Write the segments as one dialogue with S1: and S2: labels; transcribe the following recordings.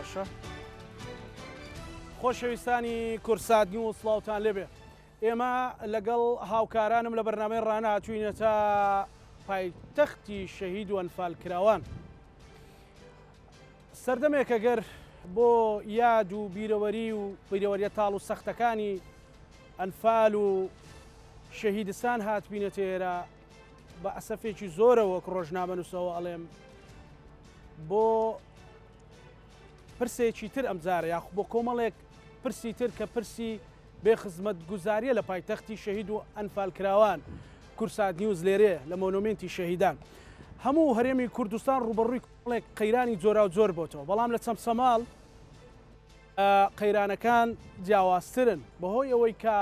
S1: باشە خۆشەویستانی کورسات نیوز سڵاوتان لێبێ ئێمە لەگەڵ هاوکارانم لە بەرنامەی ڕانەهاتووینە تا پایتەختی شەهید و ئەنفال کراوان سەردەمێکە گەر بۆ یاد و بیرەوەری و بیرەوەریە تاڵ و سەختەکانی ئەنفال و شەهیدستان هاتبینێتە ئێرە بە ئەسەفێکی زۆرەوە ڕۆژنامە نووسەوە ئەڵێم بۆ پرسێکی تر ئەمجارە یاخ بۆ کۆمەڵێک پرسی تر کە پرسی بێ خزمەت گوزاریە لە پایتەختی شەهید و ئەنفال کراوان کورسات نیوز لێرێ لە مۆنومنتی شەهیدان هەموو هەرێمی کوردستان ڕوبەڕووی کۆمەڵێک قەیرانی جۆرا و جۆر بۆتەوە بەڵام لە چەمسەماڵ قەیرانەکان جیاوازترن بەهۆی ئەوەی کە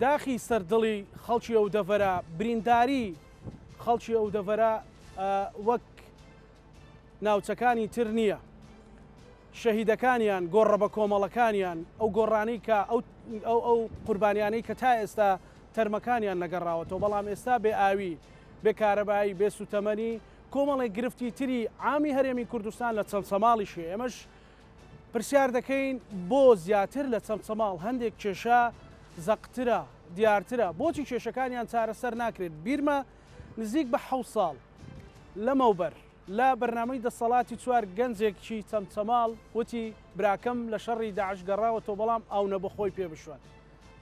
S1: داخی سەردڵی خەڵکی ئەو دەڤەرە برینداری خەڵکی ئەو دەڤەرە وەک ناوچەکانی تر نییە شەهیدەکانیان گۆڕە بە کۆمەڵەکانیان ئەو گۆڕانەی کە ئەو قوربانیانەی کە تا ئێستا تەرمەکانیان نەگەڕاوەتەوە بەڵام ئێستا بێ ئاوی بێ کارەبایی بێ سوتەمەنی کۆمەڵێک گرفتی تری عامی هەرێمی کوردستان لە چەمچەماڵیشێ ئێمەش پرسیار دەکەین بۆ زیاتر لە چەمچەماڵ هەندێک کێشە زەقترە دیارترە بۆچی کێشەکانیان چارەسەر ناکرێت بیرمە نزیک بە 7 ساڵ لەمەوبەر لە بەرنامەی دەسەڵاتی چوار گەنجێکی چەمچەماڵ وتی براکەم لە شەڕی داعش گەڕاوەتەوە بەڵام ئاو نەبەخۆی پێ بشوان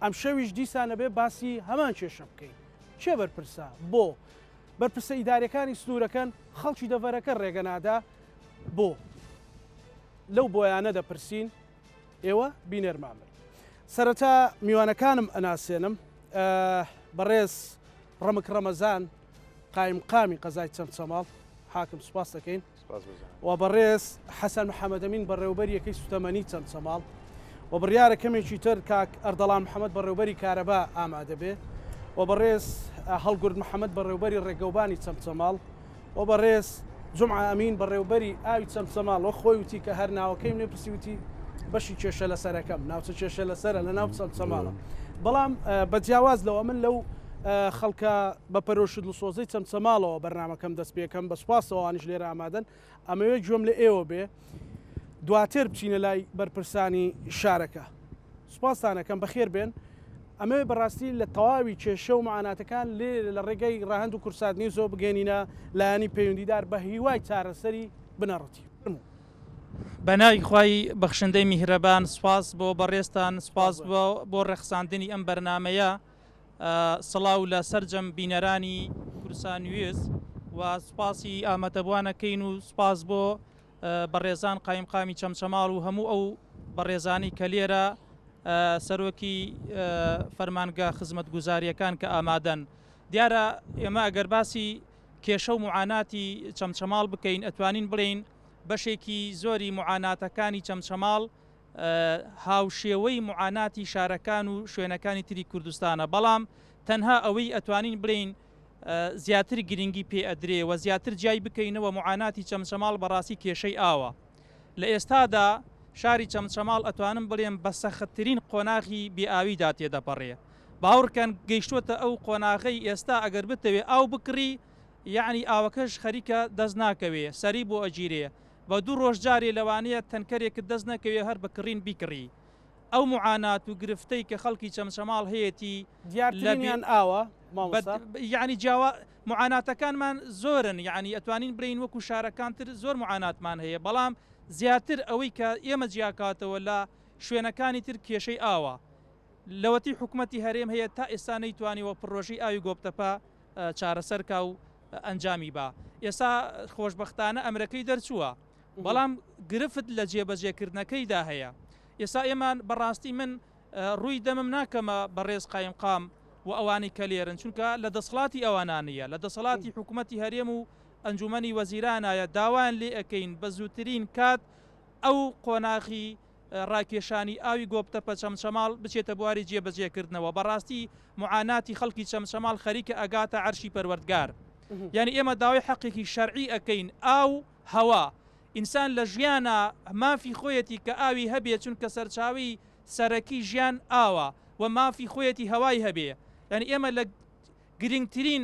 S1: ئەم شەویش دیسانە بێ باسی هەمان کێشە بکەین چێ بەرپرسە بۆ بەرپرسە ئیدارەکانی سنوورەکەن خەڵکی دەڤەرەکە ڕێگەنادا بۆ لەو بۆیانە دەپرسین ئێوە بینەرمامر سەرەتا میوانەکانم ئەناسێنم بەڕێز ڕەمک ڕەمەزان قایمقامی قەزای چەمچەماڵ حاکم سوپاس دەکەین و بەڕێز حەسەن محەممەدەمین بەڕێوبەری یەکەی سوتەمەنی چەمچەماڵ و بڕیارە کەمێکی تر کاک ئەردەڵان محەممەد بەڕێوبەری کارەبا ئامادە بێ و بەڕێز هەڵگورد محەممەد بەڕێوبەری ڕێگەوبانی چەمچەماڵ و بەڕێز جمعە ئەمین بەڕێوبەری ئاوی چەمچەماڵ وە خۆی وتی کە هەر ناوەکەیم لێ پرسی وتی بەشی کێشە لەسەرەکەم ناوچە کێشە لەسەرە لە ناو چەمچەماڵە بەڵام بەجیاواز لەوە من لەو خەڵکە بە پەرۆشت و سۆزەی چەمچەماڵەوە بەرنامەکەم دەست پێکەم بە سوپاسەوەوانیش لێرە ئامادەن ئەمەوێ گوێم لە ئێوە بێ دواتر بچینە لای بەرپرسانی شارەکە سوپاسانەکەم بەخێر بێن ئەمەوێ بەڕاستی لە تەواوی کێشە و معاناتەکان لێ لە ڕێگەی ڕاهەند و کورسات نیوزۆ بگەێنینە لایانی پەیوەندیدار بە هیوای چارەسەری بنەڕەتی
S2: بەناوی خوای بەخشندەی میهرەبان سوپاس بۆ بەڕێستان سوپاس بۆ ڕێخساندنی ئەم بەرنمەیە سڵاو لە سەررجەم بینەرانی کورسان نوێز و سوپاسی ئامادەبوانەکەین و سوپاس بۆ بەڕێزان قایمقامی چەمچەماڵ و هەموو ئەو بەڕێزانی کە لێرە سەرۆکی فەرمانگە خزمەت گوزاریەکان کە ئامادەن دیارە ئێمە ئەگەر باسی کێشە و معاناتی چەمچەماڵ بکەین ئەتوانین بڵین بەشێکی زۆری معاناتەکانی چەمچەماڵ هاوشێوەی معاناتی شارەکان و شوێنەکانی تری کوردستانە بەڵام تەنها ئەوەی ئەتوانین بڵین زیاتر گرنگی پێ ئەدرێ و زیاتر جای بکەینەوە معاناتی چەمچەماڵ بەڕاستی کێشەی ئاوە لە ئێستادا شاری چەمچەماڵ ئەتوانم بڵێم بە سەختترین قۆناغی بێئاویدا تێدەپەڕێ باوڕکەن گەیشتوتە ئەو قۆناغەی ئێستا ئەگەر بتەوێ ئاو بکڕی یعنی ئاوەکەش خەریکە دەست ناکەوێ سەری بۆ ئەگیرێ بە دوو ڕۆژجارێ لەوانەیە تەنکەرێکت دەست نەکەوێ هەر بکڕین بیکڕی ئەو معانات و گرفتەی کە خەڵکی چەمچەماڵ هەیەی
S1: دیارترینیان ئاوە
S2: یعنی معاناتەکانمان زۆرن یعنی ئەتوانین برین وەکو شارەکانتر زۆر معاناتمان هەیە بەڵام زیاتر ئەوەی کە ئێمە جیاکاتەوە لە شوێنەکانی تر کێشەی ئاوە لەوەتی حکوومەتی هەرێم هەیە تا ئێستا نەیتوانیەوە پڕۆژی ئاوی گۆبتەپە چارەسەرکە و ئەنجامی با ئێستا خۆشببختانە ئەمرەکەی دەرچووە بەڵام گرفت لە جێبەجێکردنەکەیدا هەیە ئێستا ئێمان بەڕاستی من ڕووی دەمم ناکەمە بەڕێز قایمقام و ئەوانی کە لێرن چونکە لە دەسەڵاتی ئەوانانە لە دەسەڵاتی حکوومەتی هەرێم و ئەنجومەنی وەزیرانایە داوایان لێ ئەەکەین بە زووترین کات ئەو قۆناغی ڕاکێشانی ئاوی گۆبتەپە چەمچەماڵ بچێتە بواری جێبەجێکردنەوە بەڕاستی معاناتی خەڵکی چەمچەماڵ خەریکە ئەگاتە عەرشی پەروەردگار یعنی ئێمە داوای حەقێکی شەرعی ئەەکەین ئاو هەوا ئینسان لە ژیانە مافی خۆیەتی کە ئاوی هەبێ چونکە سەرچاوی سەرەکی ژیان ئاوە و مافی خۆیەتی هەوای هەبێ یعنی ئێمە لە گرنگترین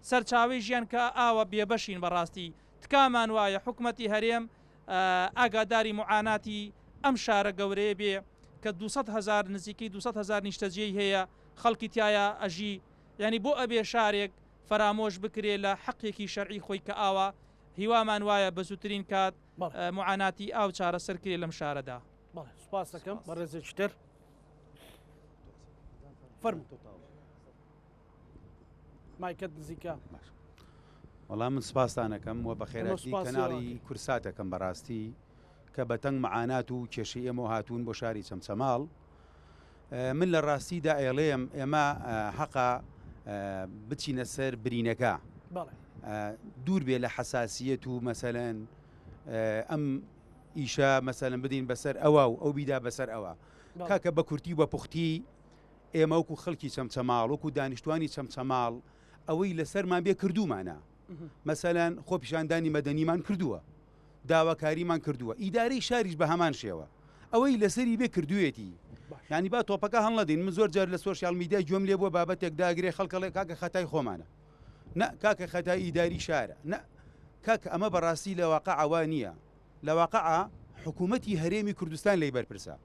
S2: سەرچاوی ژیان کە ئاوە بێبەشین بەڕاستی تکامان وایە حکوومەتی هەرێم ئاگاداری معاناتی ئەم شارە گەورەیە بێ کە 200,000 نزیکەی 200,000 نیشتەجێی هەیە خەڵکی تایە ئەژی ینی بۆ ئەبێ شارێک فەرامۆش بکرێ لە حەقێکی شەرعی خۆی کە ئاوا هیوامان وایە بە زووترین کات معاناتی ئاو چارەسەر کرێ لەم شارەدا.
S1: سوپاس دەکەم بەڕێزێکتر فەرموو مایکت نزیکە.
S3: وەڵام من سپاسانەکەم و بە خێراتی کەناڵی کورساتەکەم بەڕاستی کە بەتەنگ معانات و کێشەی ئێمە هاتوون بۆ شاری چەمچەماڵ. من لە ڕاستیدا ئێڵێم ئێمە حەقا بچینە سەر برینەکە دوور بێ لە حساسیەت و مەسەلەن ئەم ئیشە مەسەلەن بدین بەسەر ئەوە و ئەو بیدا بەسەر ئەوە کاکە بە کورتی و بە پوختی ئێمە وەکو خەڵکی چەمچەماڵ وەکو دانیشتوانی چەمچەماڵ ئەوەی لەسەرمان بێ کردومانە مەسەلەن خۆ پیشاندانی مەدەنیمان کردووە داواکاریمان کردووە ئیدارەی شاریش بە هەمان شێوە ئەوەی لەسەری بێ کردوێتی ینی با تۆپەکە هەڵنەدەین من زۆر جار لە سۆشیال میدیای گوێم لێ بۆ بابەتێک داگرێ خەڵکەڵێ کاکە خەتای خۆمانە نە کاکە خەتای ئیداری شارە نە کاکە ئەمە بەڕاستی لە واقعەوە نییە لە واقعە حکوومەتی هەرێمی کوردستان لی بەرپرسە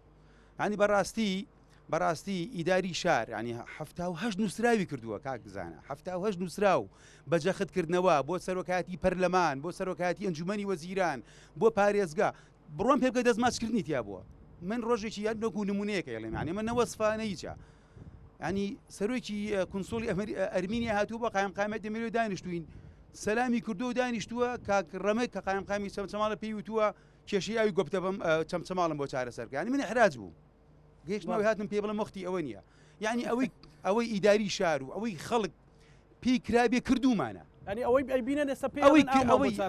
S3: ینی بەڕاستی ئیداری شار ینی 78 نووسراوی کردووە کاک بزانە 78 نووسراو بە جەختکردنەوە بۆ سەرۆکاتی پەرلەمان بۆ سەرۆکاتی ئەنجومەنی وەزیران بۆ پارێزگا بڕۆم پێ بکە دەستماچکردنی تیا بووە من ڕۆژێکی یان نۆکو نمونەیەکە ێڵێم ینی من نەوەسفانەیچە ینی سەرۆکی کنسۆڵی ئەرمینیا هاتوو بە قایمقامەت دەمێنێ دانیشتوین سەلامی کردو و دانیشتووە کاک ڕەمەک کە قایمقامی چەمچەماڵە پێی وتووە کێشەی ئاوی گۆپتە بەم چەمچەماڵم بۆ چارەسەر ینی من احراج بوو گەیشتمەوەی هاتم پێ بڵم مختی ئەوە نییە یعنی ئەوەی ئیداری شار و ئەوەی خەڵک پێی کرابێ کردومانە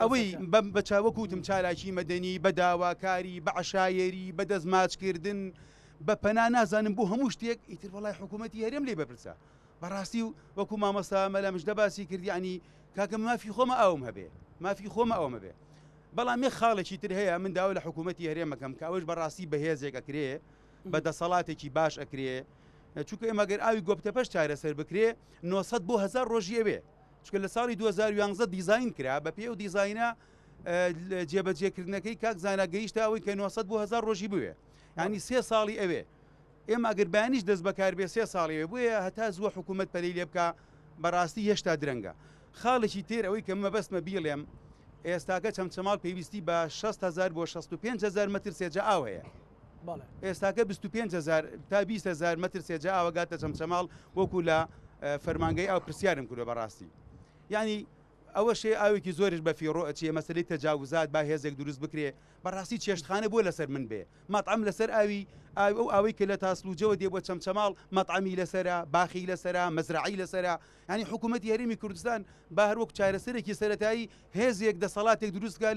S3: ئەوەی بە چاوەکوتم چالاکی مەدەنی بە داواکاری بە عشایەری بە دەستماچکردن بە پەنا نازانم بۆ هەموو شتێک ئیتر وەڵای حکوومەتی هەرێم لێ بەپرسە بەڕاستی و وەکو مامەستا مەلامش دەباسی کردی ینی کاکە مافی خۆمە ئەوم هەبێ مافی خۆمە ئەومە بێ بەڵام یەک خاڵێکی تر هەیە من داوا لە حکوومەتی هەرێمەکەم کە ئەوش بەڕاستی بەهێزێک ئەکرێ بە دەسەڵاتێکی باش ئەکرێ چونکە ئێمەگەر ئاوی گۆپتە پەش چارەسەر بکرێ 900 بۆ 1000 ڕۆژی ئەوێ چکە لە ساڵی 2011 دیزاین کرا بە پێ و دیزاینە جێبەجێکردنەکەی کاک زانە گەیشتە ئەوەی کە 900 بۆ 1000 ڕۆژی بوێ ینی 3 ساڵی ئەوێ ئێمە ئەگەر بەیانیش دەست بەکار بێ 3 ساڵی بووە هەتا زووە حکوومەت پەلەی لێ بکە بەڕاستی هێشتا درەنگە خاڵێکی تێر ئەوەی کە مەبەستمە بیڵێم ئێستاکە چەمچەماڵ پێویستی بە 60,000 بۆ 65,000 مەتر سێجا ئاو هەیە ئێستاکە 25,000 تا 20,000 مەتر سێجا ئاوەگاتە چەمچەماڵ وەکو لە فەرمانگەی ئاو پرسیارم کردو بەڕاستی ینی ئەوە شێ ئاوێکی زۆرش بە فیڕۆ ئەچێ مەسلەی تەجاوزات با هێزێک دروست بکرێ بەڕاستی چێشتخانە بۆ لەسەر من بێ مەطعەم لەسەر ئاوی ئەو ئاوەی کە لە تاسلوجەوە دێ بۆ چەمچەماڵ مەطعەمی لەسەرە باخی لەسەرە مەزرعی لەسەرە ینی حکوومەتی هەرێمی کوردستان با هەر وەک چارەسەرێکی سەرەتایی هێزێک دەسەڵاتێک دروستکە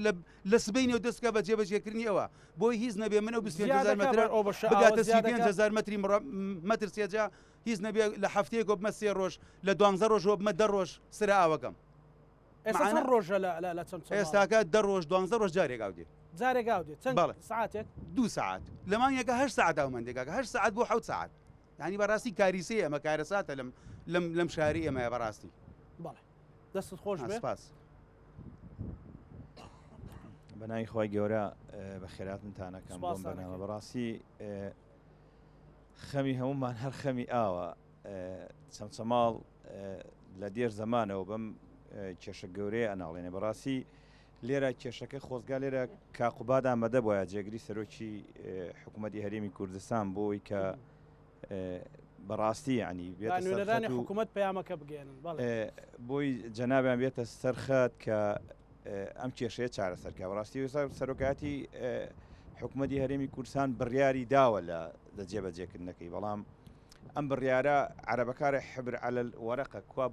S3: لە سبەینەوە دەستکە بە جێبەجێکردنی ئەوە بۆی هیچ نەبێ منە 25,000 مەتر بگاتە 35,000 مەتر سێجا هیچ نەبێ لە هەفتەیەک بمە 3 ڕۆژ لە 12 ڕۆژەوە بمە 10 ڕۆژ سرە ئاوەکەم
S1: ڕۆژە لە
S3: ئێستاکە 10 ڕۆژ 12 ڕۆژ جارێک ئاودێ
S1: جارێک ئاودێت چەند ساعتێک
S3: 2 ساعت لەمانیەکە 8 ساعت ئەومەندێکەکە 8 ساعت بۆ 7 ساعت ینی بەڕاستی کاریسەیە ئەمە کارەساتە لەم شاری ئێمەیە بەڕاستی
S1: بەڵێ دەستت خۆش بێ
S3: سپاس
S4: بەناوی خۆی گەورە بە خێراتتانەکەم بۆم بەنامە بەڕاستی خەمی هەمومان هەر خەمی ئاوە چەمچەماڵ لە دێر زەمانەوە بەم کێشە گەورەیە ئەناڵێنێ بەڕاستی لێرە کێشەکە خۆزگا لێرە کاقوباد ئامادە بۆیە جێگری سەرۆکی حکوومەتی هەرێمی کوردستان بۆی کە بەڕاستی ینی
S1: بێتانی حکوومەت پەیامەکە بگێنن
S4: بۆی جەنابیان بێتە سەرخەت کە ئەم کێشەیە چارەسەرکە بەڕاستی سەرۆکاتی حکوومەتی هەرێمی کوردستان بڕیاری داوە لە جێبەجێکردنەکەی بەڵام ئەم بڕیارە عەرەبەکارە حبر عەلە الوەرەقە کوا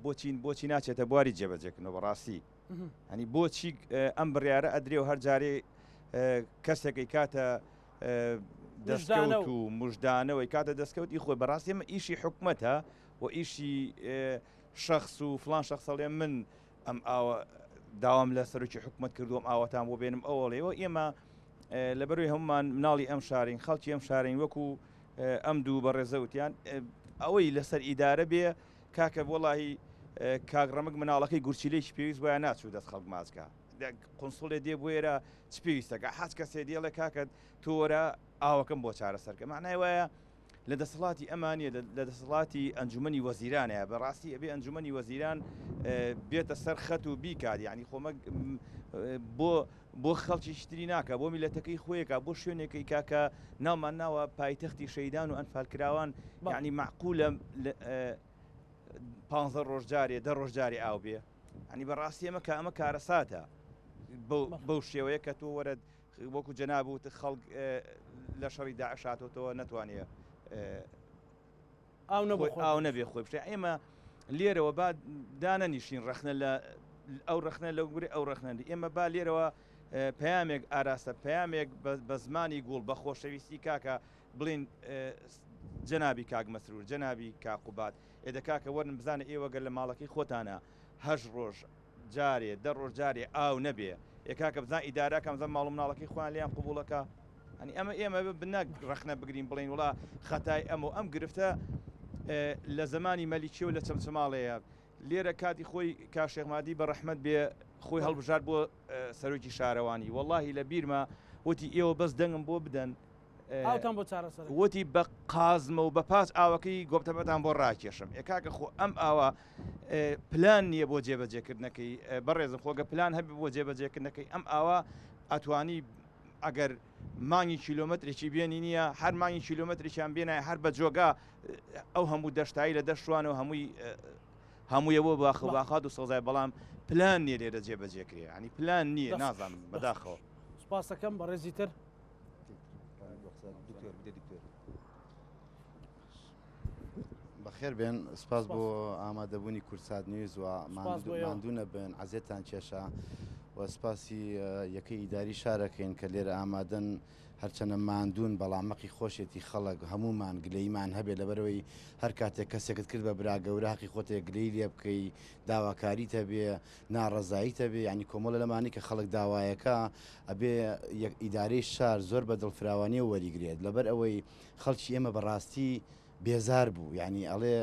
S4: بۆچی ناچێتە بواری جێبەجێکردنەوە بەڕاستی هەنی بۆچی ئەم بڕیارە ئەدرێ و هەر جارێ کەسێکی کاتە دەستکەوت و مژدانەوەی کاتە دەستکەوتی خۆی بەڕاستی ئەمە ئیشی حکوومەتە و ئیشی شەخص و فلان شەخصەڵێ من ئەم ئاوە داوام لە سەرۆکی حکوومەت کردووەم ئاوەتان بۆ بێنم ئەوڵێەوە ئێمە لەبەروی هەمومان مناڵی ئەم شارین خەڵکی ئەم شارین وەکو ئەم دوو بە ڕێزەوتیان ئەوەی لەسەر ئیدارە بێ کاکە وەڵاهی کاگڕەمەک مناڵەکەی گورچیلێکی پێویست بۆیان ناچوو دەست خەڵک ماچکە قنسڵێ دێ بۆێرە چ پێویستەکە حەز کەسێ دێڵێ کاکەت تۆرە ئاوەکەم بۆ چارەسەرکە معنای وایە لە دەسەڵاتی ئەمانە لە دەسەڵاتی ئەنجومەنی وەزیرانەیە بەڕاستی ئەبێ ئەنجومەنی وەزیران بێتە سەر خەت و بیکات یعنی خۆمە بۆ خەڵکی شتری ناکە بۆ میلەتەکەی خۆیەکە بۆ شوێنێکی کاکە ناومان ناوە پایتەختی شەیدان و ئەنفالکراوان یعنی معقولە 15 ڕۆژجارێ 10 ڕۆژجاری ئاو بێ ینی بەڕاستی ئەمە کارەساتە بەو شێوەیە کە تۆ وەرە وەکو جەنابوت خەڵک لە شەڕی داعشاتەوە نەتوانێت ئاو نەبێ خۆی بشێ ئێمە لێرەوە با دانەنیشین ڕخنە لە ئەو ڕخنە لەو گوری ئەو ڕخنەندی ئێمە با لێرەوە پەیامێک ئاراستە پەیامێک بە زمانی گوڵ بە خۆشەویستی کاکە بڵین جەنابی کاک مەسرور جەنابی کاقوبات ئێدەکاکە وەرن بزانە ئێوە گەر لە ماڵەکەی خۆتانە 8 ڕۆژ جارێ 10 ڕۆژ جارێ ئاو نەبێ یەکاکە بزان ئیداراکەم زەم ماڵ مناڵەکەی خۆیان لیان قوبوڵەکە ئەنی ئێمە بنەک ڕخنە بگرین بڵین وڵا خەتای ئەم گرفتە لە زمانی مەلیکی و لە چەمچەماڵەیە لێرە کاتی خۆی کاشێخمادی بە ڕەحمەت بێ خۆی هەڵبژار بۆ سەرۆکی شارەوانی وەڵاهی لە بیرمە وتی ئێوە بەس دەنگم بۆ بدەن
S1: ئاوتان بۆ چارەسەر
S4: وتی بە قازمە و بە پاس ئاوەکەی گۆبتەبەتان بۆ ڕاکێشم یکاکە خۆ ئەم ئاوە پلان نییە بۆ جێبەجێکردنەکەی بەڕێزم خۆگە پلان هەبێ بۆ جێبەجێکردنەکەی ئەم ئاوە ئەتوانی ئەگەر مانگی کیلۆمەترێکی بێنی نییە هەر مانگی کیلۆمەترێکیان بێنایە هەر بە جۆگا ئەو هەموو دەشتایی لە دەشتوانەوە هەموویەوە باخات و سەوزای بەڵام پلان نییە لێرە جێبەجێکرێ ینی پلان نییە نازانم بەداخەوە
S1: سپاس دەکەم بە ڕێزی تر
S5: بەخێر بێن سپاس بۆ ئامادەبوونی کورسات نیوز و ماندوونە بن عزیێتان کێشە و سپاسی یەکەی ئیداری شارەکەین کە لێرە ئامادەن هەرچەنە ماندوون بەڵامەقی خۆشێتی خەڵک هەمومان گلەیمان هەبێت لەبەرەوەی هەر کاتێک کەسێکت کرد بە برا گەوراقی خۆتێک گلەی لێ بکەی داواکاریتە بێ ناڕەزاییتە بێ ینی کۆمەڵە لەمانی کە خەڵک داوایەکە ئەبێ ئیدارەی شار زۆر بە دڵفراوانی و وەریگرێت لەبەر ئەوەی خەڵکی ئێمە بەڕاستی بێزار بوو ینی ئەڵێ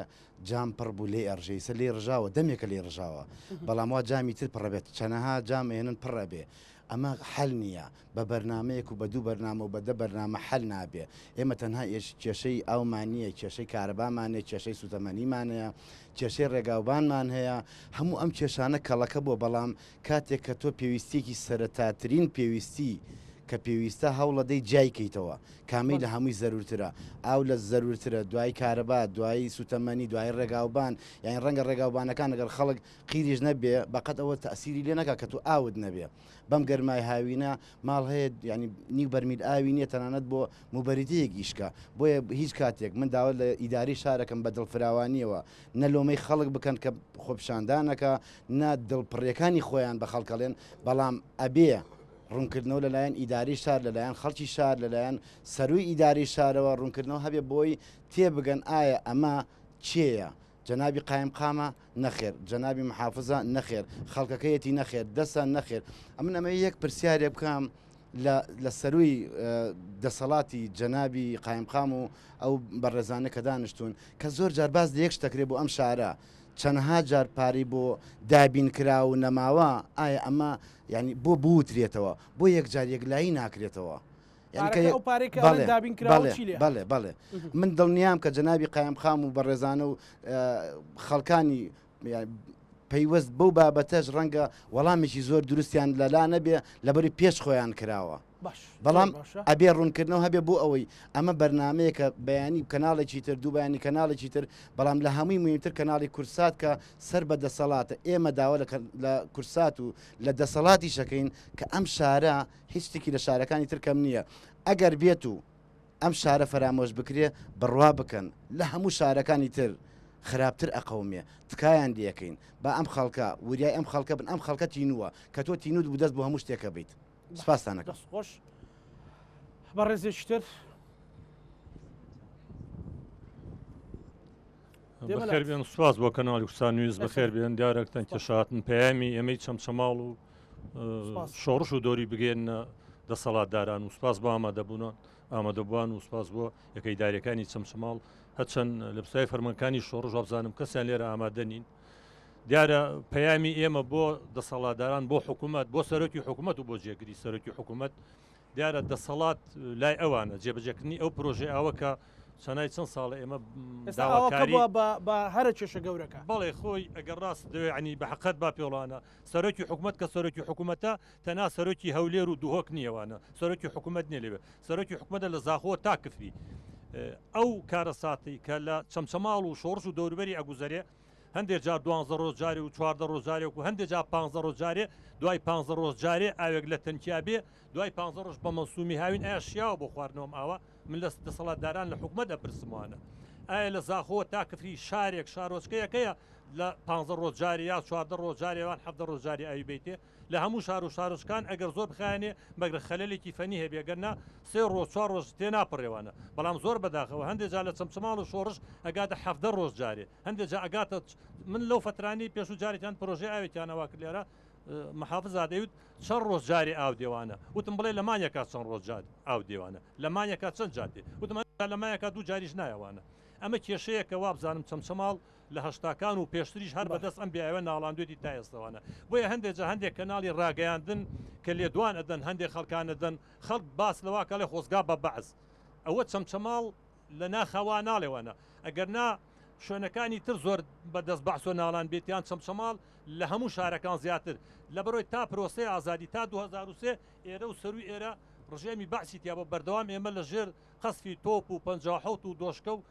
S5: جام پڕ بوو لێ ئەڕژەیسە لێ ڕژاوە دەمێکە لێ ڕژاوە بەڵام وا جامی تر پڕەبێت چەنەها جامێنن پڕە بێ ئەمە حەل نییە بە بەرنمەیەک و بە دوو بەرنامە و بە دە بەرنامە حەل نابێ ئێمە تەنها کێشەی ئاومانیە کێشەی کارەبامانێ کێشەی سوتەمەنیمانەیە کێشەی ڕێگاوبانمان هەیە هەموو ئەم کێشانە کەڵەکە بۆ بەڵام کاتێک کە تۆ پێویستێکی سەرەتاترین پێویستی کە پێویستە هەوڵەدەی جایکەیتەوە کامی لە هەمووی زەرورترە ئاو لە زەرورترە دوای کارەبا دوای سوتەمەنی دوای ڕێگاوبان یان ڕەنگە ڕێگاوبانەکان ئەگەر خەڵک قیریش نەبێ بەقەت ئەوە تەسیری لێ نەکە کە تو ئاوت نەبێ بەم گەرمای هاوینە ماڵ هەیە ینی نیو بەرمیل ئاوی نیە تەنانەت بۆ موبەریتەیەک ئیشکە بۆیە هیچ کاتێک من داوە لە ئیداری شارەکەم بە دڵفراوانیەوە نەلۆمەی خەڵک بکەن کە خۆپشاندانەکە نا دڵپڕیەکانی خۆیان بە خەڵکەڵێن بەڵام ئەبێ ڕوونکردنەوە لەلایەن ئیداری شار لەلایەن خەڵکی شار لەلایەن سەروی ئیداری شارەوە ڕوونکردنەوە هەبێ بۆی تێبگەن ئایا ئەمە چێیە جەنابی قایم قامە نەخێر جەنابی محافزە نەخێر خەڵکەکەیەتی نەخێر دەسە نەخێر ئەمن ئەمە یەک پرسیارێ بکەم لە سەروی دەسەڵاتی جەنابی قایم قام و ئەو بەڕێزانە کە دانیشتون کە زۆر جار باز لە یەک شتەکرێ بۆ ئەم شارە چەندها جار پاری بۆ دابینکرا و نەماوە ئایا ئەمە ینی بۆ بوترێتەوە بۆ یەک جار یەکلایی ناکرێتەوە بەڵێ بەڵێ من دڵنیام کە جەنابی قایم خام و بەڕێزانە و خەڵکانی پەیوەست بەو بابەتەش ڕەنگە وەڵامێکی زۆر دروستیان لەلا نەبێ لەبەری پێش خۆیان کراوە بەڵام ئەبێ ڕوونکردنەوە هەبێ بۆ ئەوەی ئەمە بەرنمەیەکە بەیانی کەناڵێکی تر دوو بەیانی کەناڵێکی تر بەڵام لە هەمووی مهمتر کەناڵی کورسات کە سەر بە دەسەڵاتە ئێمە داوە لە کورسات و لە دەسەڵاتی شەکەین کە ئەم شارە هیچ شتێکی لە شارەکانی تر کەم نییە ئەگەر بێت و ئەم شارە فەرامۆش بکرێ بڕوا بکەن لە هەموو شارەکانی تر خراپتر ئەقەومێ تکایان دیەکەین با ئەم خەڵکە وریای ئەم خەڵکە بن ئەم خەڵکە تینووە کە تۆ تینود بوو دەست بۆ هەموو شتێکە بیت سپاسانەکە
S1: خۆش بەڕێزێکتر
S6: بەخێر بێن سواز بۆ کەناڵی کوردستان نیوز بەخێر بێن دیارێکتان کێشاتن پەیامی ئەمەی چەمچەماڵ و شۆڕش و دۆری بگەێنە دەسەڵاتداران و سپاس بۆ ئامادەبووان و سپاس بۆ یەکەی دارەکانی چەمچەماڵ هەرچەند لە پسای فەرمانەکانی شۆڕژ بزانم کەسیان لێرە ئامادە نین دیارە پەیامی ئێمە بۆ دەسەڵاتداران بۆ حکوومەت بۆ سەرۆکی حکوومەت و بۆ جێگیری سەرۆکی حکوومەت دیارە دەسەڵات لای ئەوانە جێبەجێکردنی ئەو پرۆژێ ئەوەکە چەنای چەند ساڵە ئێمە
S1: داواکاری بە هەرە کێشە گەورەکە
S6: بەڵێ خۆی ئەگەر ڕاست دەوێ بە حقت با پێڵانە سەرۆکی حکوومەت کە سەرۆکی حکوومەتە تەنا سەرۆکی هەولێر و دوهۆک نییەوانە سەرۆکی حکوومەت نیە لێوێ سەرۆکی حکوومەتە لە زاخۆ تا کفری ئەو کارە ساتی کە لە چەمچەماڵ و شۆڕش و دەوروبەری ئەگوزارێ هەندێک جار 12 ڕۆژجارێ و 14 ڕۆژارێک و هەندێک جار 15 ڕۆژجارێ دوای 15 ڕۆژجارێ ئاوێک لە تەنکیا بێ دوای 15 ڕۆژ بە مەسومی هاوین ئایا شیاوە بۆ خواردنەوەم ئاوە من لە دەسەڵاتداران لە حکوومەت ئەپرسموانە ئایا لە زاخۆ تا کفری شارێک شارۆچکەیەکەیە لە 15 ڕۆژجاری یا 14 ڕۆژجارێوان 7 ڕۆژجاری ئاوی بیتێ لە هەموو شار و شارۆچکان ئەگەر زۆر بخایێنێ مەگرە خەلەلێکی فەنی هەبێگەرنا 3 ڕۆژ 4 ڕۆژ تێ ناپڕێوانە بەڵام زۆر بەداخەوە هەندێک جا لە چەمچەماڵ و شۆڕش ئەگاتە 7 ڕۆژجارێ هەندێک جا ئەگاتە من لەو فترانی پێش و جارێکیان پرۆژێ ئاوێکیانەوە کرد لێرە محافظا دەیوت چەند ڕۆژجاری ئاو دێوانە وتم بڵێ لەمانیەکە چەند ڕۆژجار ئاو دێوانە لەمانیەکە چەند جاتێ وتم لەمایەکە دوو جاریش نایەوانە ئەمە کێشەیەکە وا بزانم چەمچەماڵ لە هەشتاکان و پێشتریش هەر بەدەست ئەم بیاوە ناڵاندوێتی تا ئێستاوانە بۆیە هەندێک جا هەندێک کەناڵی ڕاگەیاندن کە لێدوان ئەدەن هەندێک خەڵکانە دەن خەڵک باس لەواکە لێ خۆزگا بە بەعز ئەوە چەمچەماڵ لە ناخەوا ناڵێوانە ئەگەر نا شوێنەکانی تر زۆر بەدەست بەعسۆ ناڵان بێتیان چەمچەماڵ لە هەموو شارەکان زیاتر لە بەرۆی تا پرۆسەی ئازادی تا 2023 ئێرە و سەروی ئێرە ڕژێمی باسی تیا بە بەردەوام ئێمە لە ژێر قەسفی تۆپ و 57 و دۆشکە و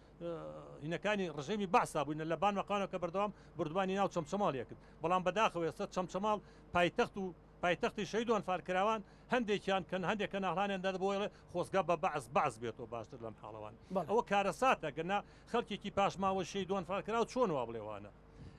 S6: هینەکانی ڕژێمی باسا بووینە لە بان مەقانەوە کە بەردەوام بردوانی ناو چەمچەماڵیە کرد بەڵام بەداخەوە ئێستا چەمچەماڵ پایتەخت و پایتەختی شەیدوان فالکراوان هەندێکیان کەن هەندێکە ناڵانیان بۆی خۆزگا بە بەعز بێتەوە باشتر لەم حاڵەوان ئەوە کارە ساتە گەنا خەڵکێکی پاشماوە شەیدوان فالکراو چۆن وا بڵێوانە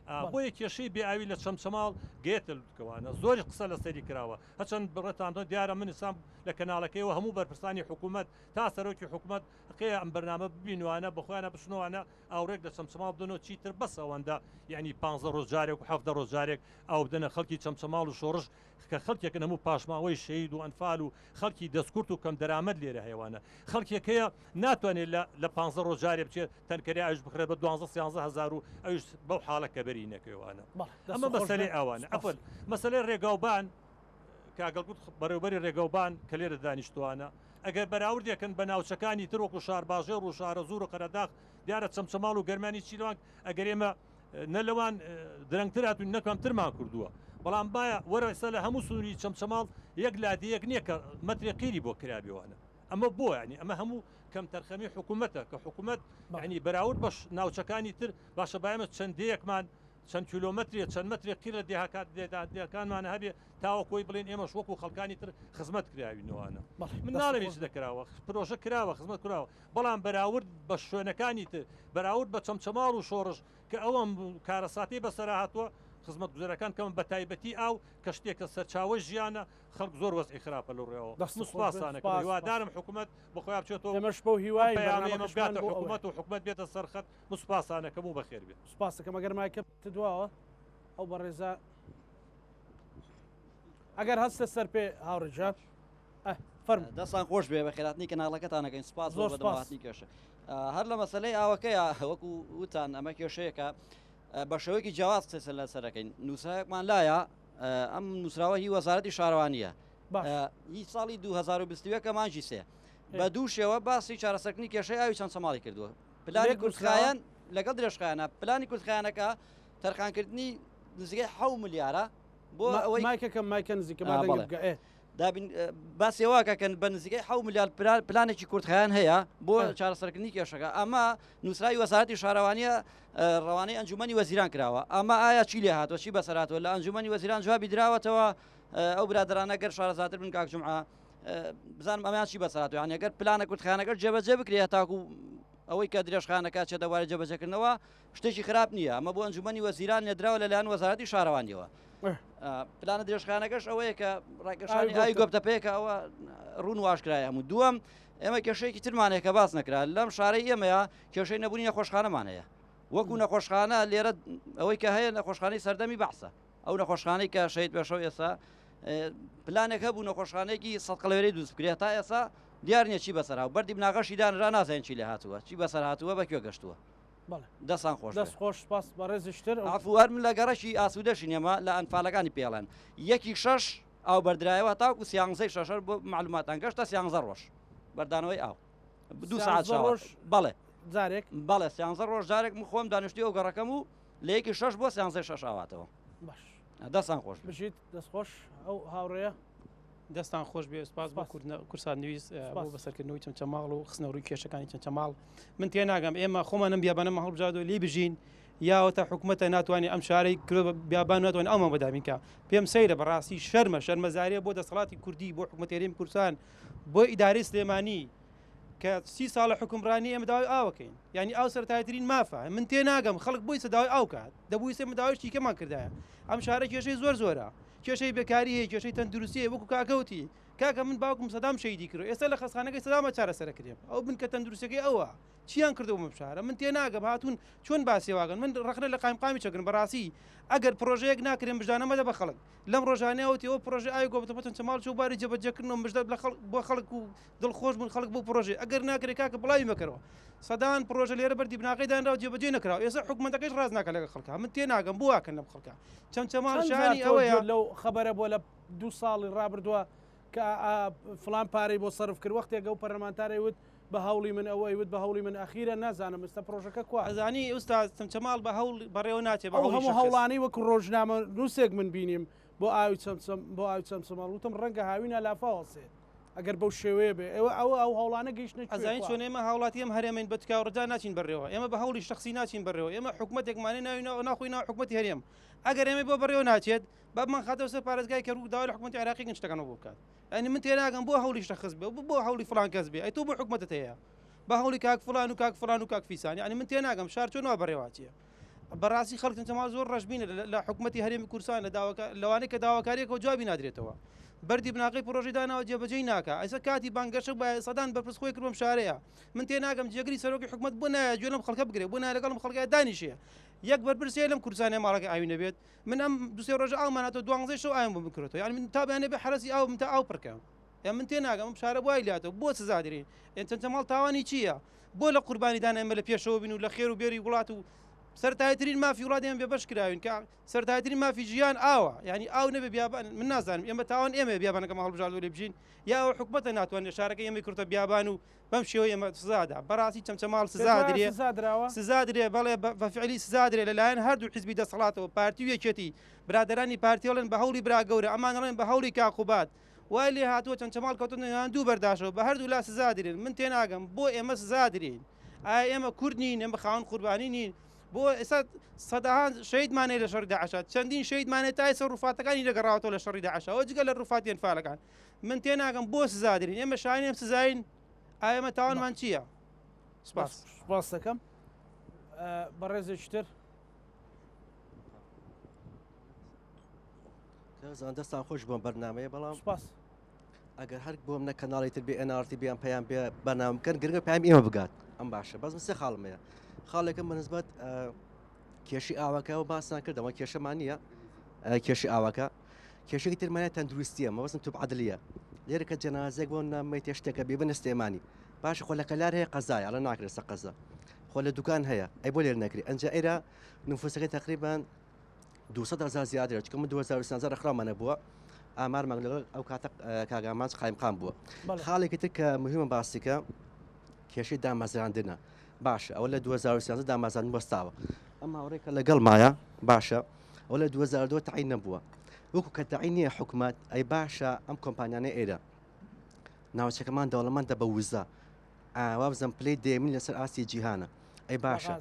S6: بۆیە کێشەی بێئاوی لە چەمچەماڵ گێتە لوتکەوانە زۆری قسە لە سەری کراوە هەچەند بڕێتان دیارە من سام لە کەناڵەکەیەوە هەموو بەرپرسانی حکوومەت تا سەرۆکی حکوومەت قەیە ئەم بەرنامە ببینوانە بەخۆیانە بشنەوانە ئاورێک لە چەمچەماڵ بدەنەوە چیتر بەس ئەوەندە یعنی 15 ڕۆژجارێک و 7 ڕۆژجارێک ئەو بدەنە خەڵکی چەمچەماڵ و شۆڕش کە خەڵکێکن هەموو پاشماوەی شەید و ئەنفال و خەڵکی دەستکورت و کەم دەرامەت لێرە هەیەوانە خەڵکێکەیە ناتوانێت لە 15 ڕۆژجارێ بچێت تەنکەری ئاش بخرێت بە 12 هزار و ئەوش بەو حاڵەکە بەرینەکەوانە ئەمە مەسەلەی ئەوانە ئەفل مەسەلەی ڕێگاوبان کاگەڵگوت بەڕێوبەری ڕێگاوبان کە لێرە دانیشتوانە ئەگەر بەراوردێکن بە ناوچەکانی تر وەکو شارباژێر و شارە زوور و قەرەداغ دیارە چەمچەماڵ و گەرمانی چیلوان ئەگەر ئێمە نە لەوان درەنگتر هاتوون نەکەم ترمان کردووە بەڵام باە وەرە ئێستا لە هەموو سنووری چەمچەماڵ یەک لادەیەک نییە کە مەترێ قیری بۆ کرابیوانە ئەمە بۆ ینی ئەمە هەموو کەم تەرخەمی حکوومەتە کە حکوومەت ینی بەراورد بەش ناوچەکانی تر باشە بایمە چەندەیەکمان چەند کیلۆمەتریە چەند مەترێک قیرە دێهاکانمانە هەبێ تاوە کۆی بڵێن ئێمەش وەکو خەڵکانی تر خزمەت کراوینەوەوانە من ناڵێویش دەکراوە پرۆژە کراوە خزمەت کراوە بەڵام بەراورد بە شوێنەکانی تر بەراورد بە چەمچەماڵ و شۆڕش کە ئەوەم کارەساتی بەسەرا هاتووە خزمەت گوزەرەکان کەم بە تایبەتی ئاو کە شتێکە سەرچاوە ژیانە خەڵک زۆر وەزعی خراپە لە ڕێەوە سوپاسانە هیوادارم حکوومەت بخۆیان بچێتەوە
S1: ئێمەش بۆ هیوای
S6: بگاتە حکوومەت و حکوومەت بێتە سەرخەت مسوپاسانەکەم و بەخێر بێت
S1: سوپاسەکەم ئەگەر مایکە دواوە ئەو بەڕێزە ئەگەر هەستە سەر پێ هاوڕێجان فەرم
S7: دەستان خۆش بێ بە خێراتنی کەناڵەکەتانەکەین سپاس زۆر بەدەمهاتنی کێشە هەر لە مەسلەی ئاوەکەیە وەکو وتان ئەمە کێشەیەکە بە شێوەیەکی جیاواز قسە لە سەرەکەین نووسەیەکمان لایە ئەم نووسراوە هی وەزارەتی شارەوانیە هیچ ساڵی 2021 مانجی سێ بە دوو شێوە باسی چارەسەرکردنی کێشەی ئاوی چەمچەماڵی کردووە پلانی کورتخایەن لەگەڵ درێژخایەنە پلانی کورتخایەنەکە تەرخانکردنی نزیکەی 7 ملیارە بۆ ئەوەی
S1: مایکەکەم مایکە نزیکە
S7: دابین باسی واکەکەن بە نزیکەی 7 ملیار پلانێکی کورتخایەن هەیە بۆ چارەسەرکردنی کێشەکە ئەمە نووسراوی وەزارەتی شارەوانیە ڕەوانەی ئەنجومەنی وەزیران کراوە ئەمە ئایا چی لێ هاتووە چی بەسەراتەوە لە ئەنجومەنی وەزیران جوابی درراوەتەوە ئەو برادرانە گەر شارەزاتر بن کاک جومعە بزانم ئەمیان چی بەسەراتەوە یان ئەگەر پلانە کورتخانەکە جێبەجێ بکرێت تاکو ئەوەی کە درێژخانەکە چێ دەوارە جێبەجێکردنەوە شتێکی خراپ نییە ئەمە بۆ ئەنجومەنی وەزیران نێدراوە لەلایەن وەزارەتی شارەوانیەوە پلانە درێژخانەکەش ئەوەیە کە ڕاگەشانی ئاوی گۆپتەپەیەکە ئەوە ڕوون واشکرایە هەموو دووەم ئێمە کێشەیەکی ترمانەیە کە باس نەکرا لەم شارەی ئێمەیە کێشەی نەبوونی نەخۆشخانەمان هەیە وەکو نەخۆشخانە لێرە ئەوەی کە هەیە نەخۆشخانەی سەردەمی بەحسە ئەو نەخۆشخانەی کە شەید پێشەو ئێستا پلانێک هەبوو نەخۆشخانەیەکی 100 قەلەوێرەی دروست بکرێت تا ئێستا دیار نییە چی بەسەر و بەردی بناغەشی دانرا نازانین چی لێ هاتووە چی بەسەر هاتووە بەکوێ گەشتووە دەستان خۆش
S1: دەست خۆش سپاس بە ڕێزیشتر
S7: ئافوار من لە گەڕەشی ئاسوودەشی نێمە لە ئەنفالەکانی پێڵەن یەکی شەش ئاو بەردرایەوە تاکو سیانزەی شەشەر بۆ معلوماتان گەشتە سیانزە ڕۆژ بەردانەوەی ئاو 2 ساعت بەڵێ
S1: جارێک
S7: بەڵێ سیانزە ڕۆژ جارێک من خۆم دانیشتی ئەو گەڕەکەم و لە یەکی شەش بۆ سیانزەی شەش ئاواتەوە
S1: باش
S7: دەستان خۆش
S1: بژیت دەست خۆش ئەو هاوڕێیە
S2: دەستان خۆش بێ سپاس بۆ کورسان نوویست بۆ بەسەرکردنەوەی چەمچەماڵ و خستنەوەی کێشەکانی چەمچەماڵ من تێ ناگەم ئێمە خۆمانم بیابانە هەڵبژادۆ لی بژین یاوەتە حکوومەتە ناتوانانی ئەم شارەی بیابان ناتوان ئەومان بەدامینکە پێم سەیرە بەڕاستی شەرمەزارێ بۆ دەسەڵاتی کوردی بۆ حکوومەتێریم کورسان بۆ ئیداری سلێمانی کە 30 ساڵە حکومڕانی ئێمە داوای ئاوەکەین ینی ئاو سەرتایترین مافە من تێ ناگەم خەڵک بۆی سەداوای ئاو کات دەبووی سێمە داوایشتی کەمان کردایە ئەم شارە کێشەی زۆرە کێشەی بێکاری هەیە کێشەی تەندروستی وەکو کاکەوتی کاکە من باوکم سەدام شەیدی کرد ئێستا لە خەسخانەکەی سەدامە چارەسەرە کردێم ئەو بن کە تەندروستەکەی ئەوە چیان کردەوە مە شارە من تێ ناگەم هاتوون چۆن باسیێواگەن من ڕخنە لە قایمقامی چەکردن بەڕاستی ئەگەر پرۆژەیەک ناکرێن بژدانەمەدە بە خەڵک لەم ڕۆژانەوەتیەوە پرۆژه ئاوی گۆبتەپەتن چەماڵ و باری جێبەجێکردن و مژدە بۆ خەڵک و دڵخۆش بوون خەڵک بۆ پرۆژێ ئەگەر ناکرێت کاکە بڵاوی مەکەرەوە سەدان پرۆژە لێرە بەردی بناقیدانراوە جێبەجێ نەکراوە ئێستا حکوومەتەکەش ڕاز ناکە لەگە خەڵکە من تێ ناگەم بۆ واکەن لەم خەڵکە چەمچەماڵ شانی ئەوەیە
S1: لەو خەبەرە بۆ لە 2 ساڵی ڕابردووە کە فلان پارەی بۆ سەرف کرد وەختێک ئەو پەرلەمانتارەی وت بە هەوڵی من ئەوەی وت بە هەوڵی من ئەخیرە نازانم ئێستا پرۆژەکە کو
S2: ئەزانی ئێستا چەمچەماڵ بە هەوڵ بەڕێوە ناچێت بە
S1: هەموو هەوڵانی وەکو ڕۆژنامە نووسێک من بینیم بۆ ئاوی چەمچەماڵ وتم ڕەنگە هاوینە لافاوەسێت ئەگەر بەو شێوەیە بێ ئەو هەوڵانە گەیشتن
S2: ئەزانی چۆن ئێمە هاوڵاتی ئەم هەرێمین بە تکاوڕجا ناچین بەڕێوە ئێمە بە هەوڵی شخصی ناچین بەڕێوە ئێمە حکوومەتێکمانێ ناخۆی ناو حکوومەتی هەرێم ئەگەر ئێمە بۆ بەڕێوە ناچێت بەمان خاتەوە سەر پارێزگای کە ڕوو داوای لە حکوومەتی عێراقی شتەکانەوە بۆ بکات ئەنی من تێناگەم بۆ هەوڵی شەخص بێ بۆ هەوڵی فڵان کەس بێ ئەی تۆ بۆ حکوومەتت هەیە بە هەوڵی کاک فلان و کاک فلان و کاک فیسانی ئەنی من تێناگەم شار چۆنەوە بەڕێواچیە بەڕاستی خەڵکن چەما زۆر ڕەشبینە لە حکوومەتی هەرێمی کورسان لەوانەیە کە داواکاریەکەەوە جوابی نادرێتەوە بەردی بناقی پرۆژی داناوە جێبەجێی ناکە ئەسا کاتی بانگەشە بە سەدان بەرپرسخۆی کردم شارەیە من تێناگەم جێگری سەرۆکی حکوومەت بۆ نایە گوێ لەم خەڵکە بگرێت بۆ نایە لەگەڵم خەڵکای دانیشەیە یەک بەرپرسێ لەم کورسانێ ماڵەکە ئاوی نەبێت من ئەم دوسێ ڕۆژە ئاوماناتەوە 12 شەو ئایم بۆ بکرێتەوە یعنی من تا بەیانێ بێ حرەسی ئاو من تا ئاو پڕکەم من تێناگەم ئەم شارە وای لاتەوە بۆ سزادرین چەمچەماڵ تاوانی چییە بۆ لە قوربانی دان ئێمە لە پێشەوە بین و لە خێر و بێری وڵات و سەرتایترین مافی وڵاتیان بێبەش کراوین کە سەرتایترین مافی ژیان ئاوە ینی ئاو نەبێ بیابان من نازانم ئێمە تاوان ئێمە بیابانەکەم هەڵبژاردوو لێ بژین یا حکوومەتە ناتوانێت شارەکە ئێمە کورتە بیابان و بەم شێوەیە ئێمە سزادا بەڕاستی چەمچەماڵ سزادرێ بەڵێ بەفعلی سزادرێ لەلایەن هەردوو حیزبی دەسەڵاتەوە پارتی و یەکێتی برادرانی پارتیۆڵن بە هەوڵی برا گەورە ئەمانەڵێن بە هەوڵی کاقوبات وای لێ هاتووە چەمچەماڵ کەوتن دوو بەرداشەوە بە هەردوو لا سزادرێن من تێناگەم بۆ ئێمە سزادرین ئایا ئێمە کورد نین ئێمە خاوەن قوربانی نین بۆ ئێستا سەداهان شەیدمانەیە لە شەڕی داعشات چەندین شەیدمانێت تا ئێستا ڕوفاتەکانی لەگەڕاوەتەوە لە شەڕی داعشەوە جگە لە ڕوفاتیان فالەکان من تێناگەم بۆ سزادرین ئێمە شاینێم سزاین ئێمە تاوانمان چییە؟
S1: سپاس دەکەم بەڕێزێکتر
S8: زان دەستان خۆش بۆم بەرنامەیە بەڵام
S1: سپاس
S8: ئەگەر هەر بۆم نە کەناڵی تر بێ ئەنارتی بیان پێیان بێ بەنامکەن گرنگە پێیان ئێمە بگات ئەم باشە بەس سێ خاڵمەیە خاڵێکم بەنسبەت کێشی ئاوەکە و باسان کردەوە کێشەمان نییە کێشی ئاوەکە کێشێکی ترمانە تەندروستیە مەوەسم توپ عەدلیە لێرە کە جەنازەیەک بۆ نامەی تێشتێکە بێبنە سلێمانی باشە خۆ لە کەلار هەیە قەزایە ئەڵە ناکرێت سە قەزە خۆ لە دوکان هەیە ئەی بۆ لێر نەکری ئەنجا ئێرە نفوسەکەی تقریبان 200,000 زیادرە چکە من 2013 ڕخراومانە بووە ئامارمان لەگەڵ ئەو کاتە کاگامانج قایمقام بووە خاڵێکی تر کە مهمە باسیکە کێشەی دامەزراندنە باشە ئەوە لە 2013 دامەزراندن بەستاوە ئەم هاوڕێکە لەگەڵ مایە باشە ئەو لە 2002 تەعین نەبووە وەکو کە تەعین نییە حکوومەت ئەی باشە ئەم کۆمپانیانە ئێرە ناوچەکەمان دەوڵەمەندە بە وزە ئاوا بزەم پلەی دێمین لەسەر ئاسی جیهانە ئەی باشە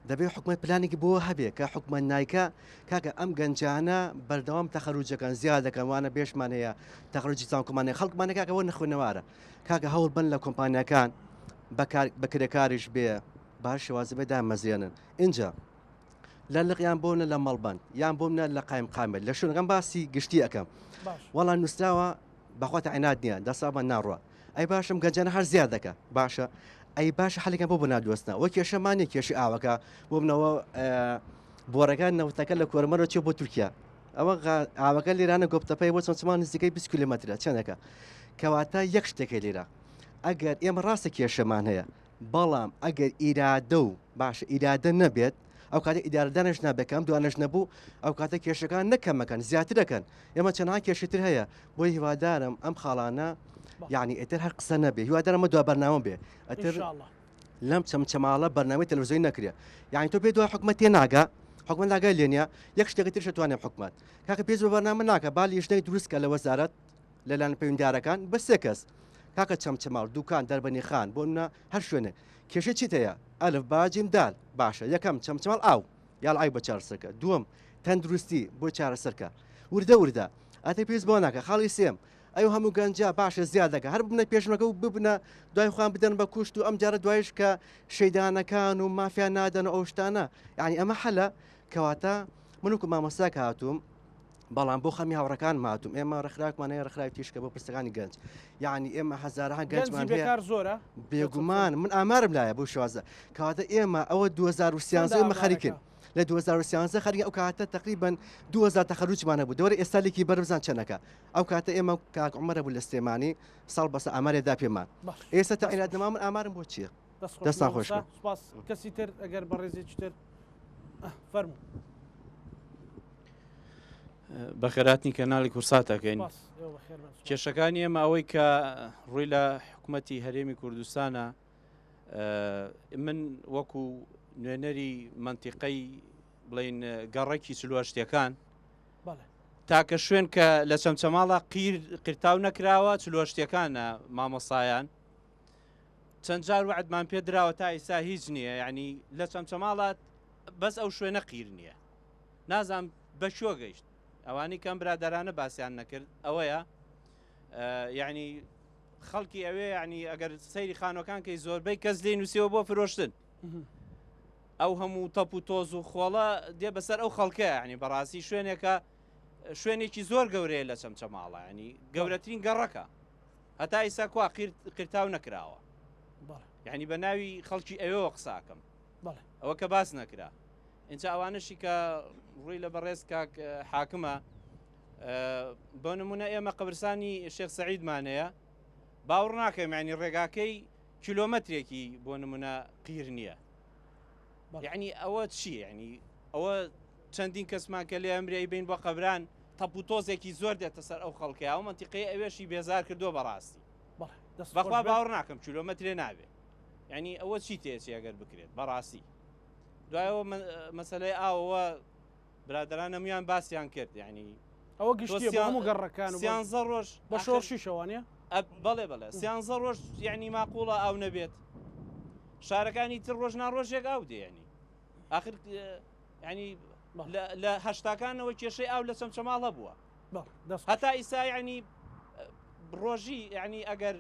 S8: دەبێت حکوومەت پلانێکی بۆ هەبێ کە حکوومەت نایکە کاکە ئەم گەنجانە بەردەوام تەخەروجەکان زیاد دەکەن وانە بێشمان هەیە تەخەروجی چاوکۆمانەیە خەڵکمانە کاکەەوە نەخوێنەوارە کاکە هەوڵ بن لە کۆمپانیەکان بەکرێکاریش بێ باش شێوازە بێ دامەزیێنن اینجا لە لقیان بۆنە لە مەڵبەند یان بۆمنە لە قایمقامێت لە شوێنەکەم باسی گشتی ئەەکەم وەڵام نووسراوە بەخواتە عینات نییە دەسابە ناڕوە ئەی باشم گەنجانە هەر زیاد دەکە باشە ئەی باشە حەلێکیان بۆ بنادوەستنە وە کێشەمانێک کێشی ئاوەکە بۆ بنەوە بۆڕەکان نەوتەکە لە کۆرمەرە چێ بۆ تورکیا ئەوە ئاوەکە لێرانە گۆپتەپەی بۆ چەندمان نزیکەی 20 کیلومترە چەندەکە کەواتە یەک شتێکی لێرە ئەگەر ئێمە ڕاستە کێشەمان هەیە بەڵام ئەگەر ئیرادە و باشە ئیرادە نەبێت ئەو کاتە ئیدارەدانش نابەکەم دوانش نەبوو ئەو کاتە کێشەکان نەکەمەکەن زیاتر دەکەن ئێمە چەندها کێشتر هەیە بۆی هیوادارم ئەم خاڵانە یعنی ئێتر هەر قسە نەبێ هیوادارمە دو بەرنامە بێ ئەتر لەم چەمچەماڵە بەرنامەی تەلەڤیزیۆنی نەکرێ یعنی تۆ پێ دوای حکومەت تێ ناگا حکومەت لاگای لێنە یەک شتێکی تر شتوانێ حکومەت کاکە پێش بە بەرنامە ناکە با لیژنەی دروستکە لە وەزارەت لەلایەن پەیوەندیدارەکان بە سێ کەس کاکە چەمچەماڵ دوکان دەربەنی خان بۆ نە هەر شوێنێ کێشە چیت هەیە ئەلف باجیم دال باشە یەکەم چەمچەماڵ ئاو یا ئای بە چارەسەرکە دووەم تەندروستی بۆ چارەسەرکە وردە وردە ئەتە پێست بۆ ناکە خاڵی سێم ئەو هەموو گەنجە باشە زیاد دەکە هەر ببنە پێشمەکە و ببنە دوای خوان بدەن بە کوشت و ئەم جارە دوایش کە شەیدانەکان و مافیا نادەن ئەو شتانە یعنی ئەمە حەلە کەواتە منوکو مامەساک هاتووم بەڵام بۆ خەمی هاوڕەکان ماتوم ئێمە ڕخراکمانەیە ڕخراوی تیشکە بۆ پرسەکانی گەنج یعنی ئێمە هەزارها گەنجمان
S1: زۆرە
S8: بێگومان من ئامارم لایە بۆ شوازە کەواتە ئێمە ئەوە 2013 مە خەریکن لە 2013 خەریکە ئەو کاتە تقریبان 2000 تەخەروجمانە بوو دەوەرە ئێستالێکی بەرزان چەنەکە ئەو کاتە ئێمە کاک عومەرە بوو لە سلێمانی ساڵ بەسە ئامارێدا پێمان ئێستا تا عیلادنەما من ئامارم بۆ چییە دەستان خۆش
S1: کەسی تر ئەگەر بەڕێزێکی تر فەرموو
S9: بەخێراتنی کەناڵی کورساتەکەین کێشەکانی ئێمە ئەوەی کە ڕووی لە حکوومەتی هەرێمی کوردستانە من وەکو نوێنەری منتیقەی بڵین گەڕێکی چلوەشتەکان تاکە شوێن کە لە چەمچەماڵە قیرتاو نەکراوە چلوەشتەکانە مامۆسایان چەند جار وعدمان پێ درراوە تا ئیسا هیچ نییە یعنی لە چەمچەماڵات بەس ئەو شوێنە قیر نییە نازانم بە شۆ گەیشت ئەوانی کەم برادرانە باسییان نەکرد ئەوەیە یعنی خەڵکی ئەوێ ینی ئەگەر سەیری خانۆکان کەی زۆربەی کەس لێ نووسیەوە بۆ فرۆشتن ئەو هەموو تەپ و تۆز و خۆڵە دێ بەسەر ئەو خەڵکە ینی بەڕاستی شوێنێکە شوێنێکی زۆر گەورەیە لە چەمچەماڵە ینی گەورەترین گەڕەکە هەتا ئیسا کوا قیرتاو نەکراوە یعنی بە ناوی خەڵکی ئەوێەوە قساکەم ئەوە کە باس نەکرا اینجا ئەوانشی کە ڕووی لە بەڕێز کاک حاکمە بۆ نمونە ئێمە قبرسانی شێخ سەعیدمانەیە باوەڕ ناکەم ینی ڕێگاکەی کیلۆمەترێکی بۆ نمونە قیر نییە یعنی ئەوە چی ینی ئەوە چەندین کەسمان کە لێ ئەمریایی بین بۆ قەبران تەپ و تۆزێکی زۆر دێتە سەر ئەو خەڵکەی ئەو منتیقەی ئەوێشی بێزار کردووە بەڕاستی بەخوا باوەڕ ناکەم کیلۆمەترێ نابێت ینی ئەوە چی تێچی ئەگەر بکرێت بەڕاستی دوایەوە مەسەلەی ئاوەوە برادران هەمویان باسییان کرد یعنی
S1: ئەوە گشتی هەموو گەڕەکان
S9: سیانزە ڕۆژ
S1: بە شۆڕشی شەوانە
S9: بەڵێ بەڵێ سیانزە ڕۆژ یعنی ماقوڵە ئاو نەبێت شارەکانی تر ڕۆژ ناڕۆژێک ئاو دێنی آخر ینی لە هەشتاکانەوە کێشەی ئاو لە چەمچەماڵە بووە هەتا ئیسا ینی ڕۆژی یعنی ئەگەر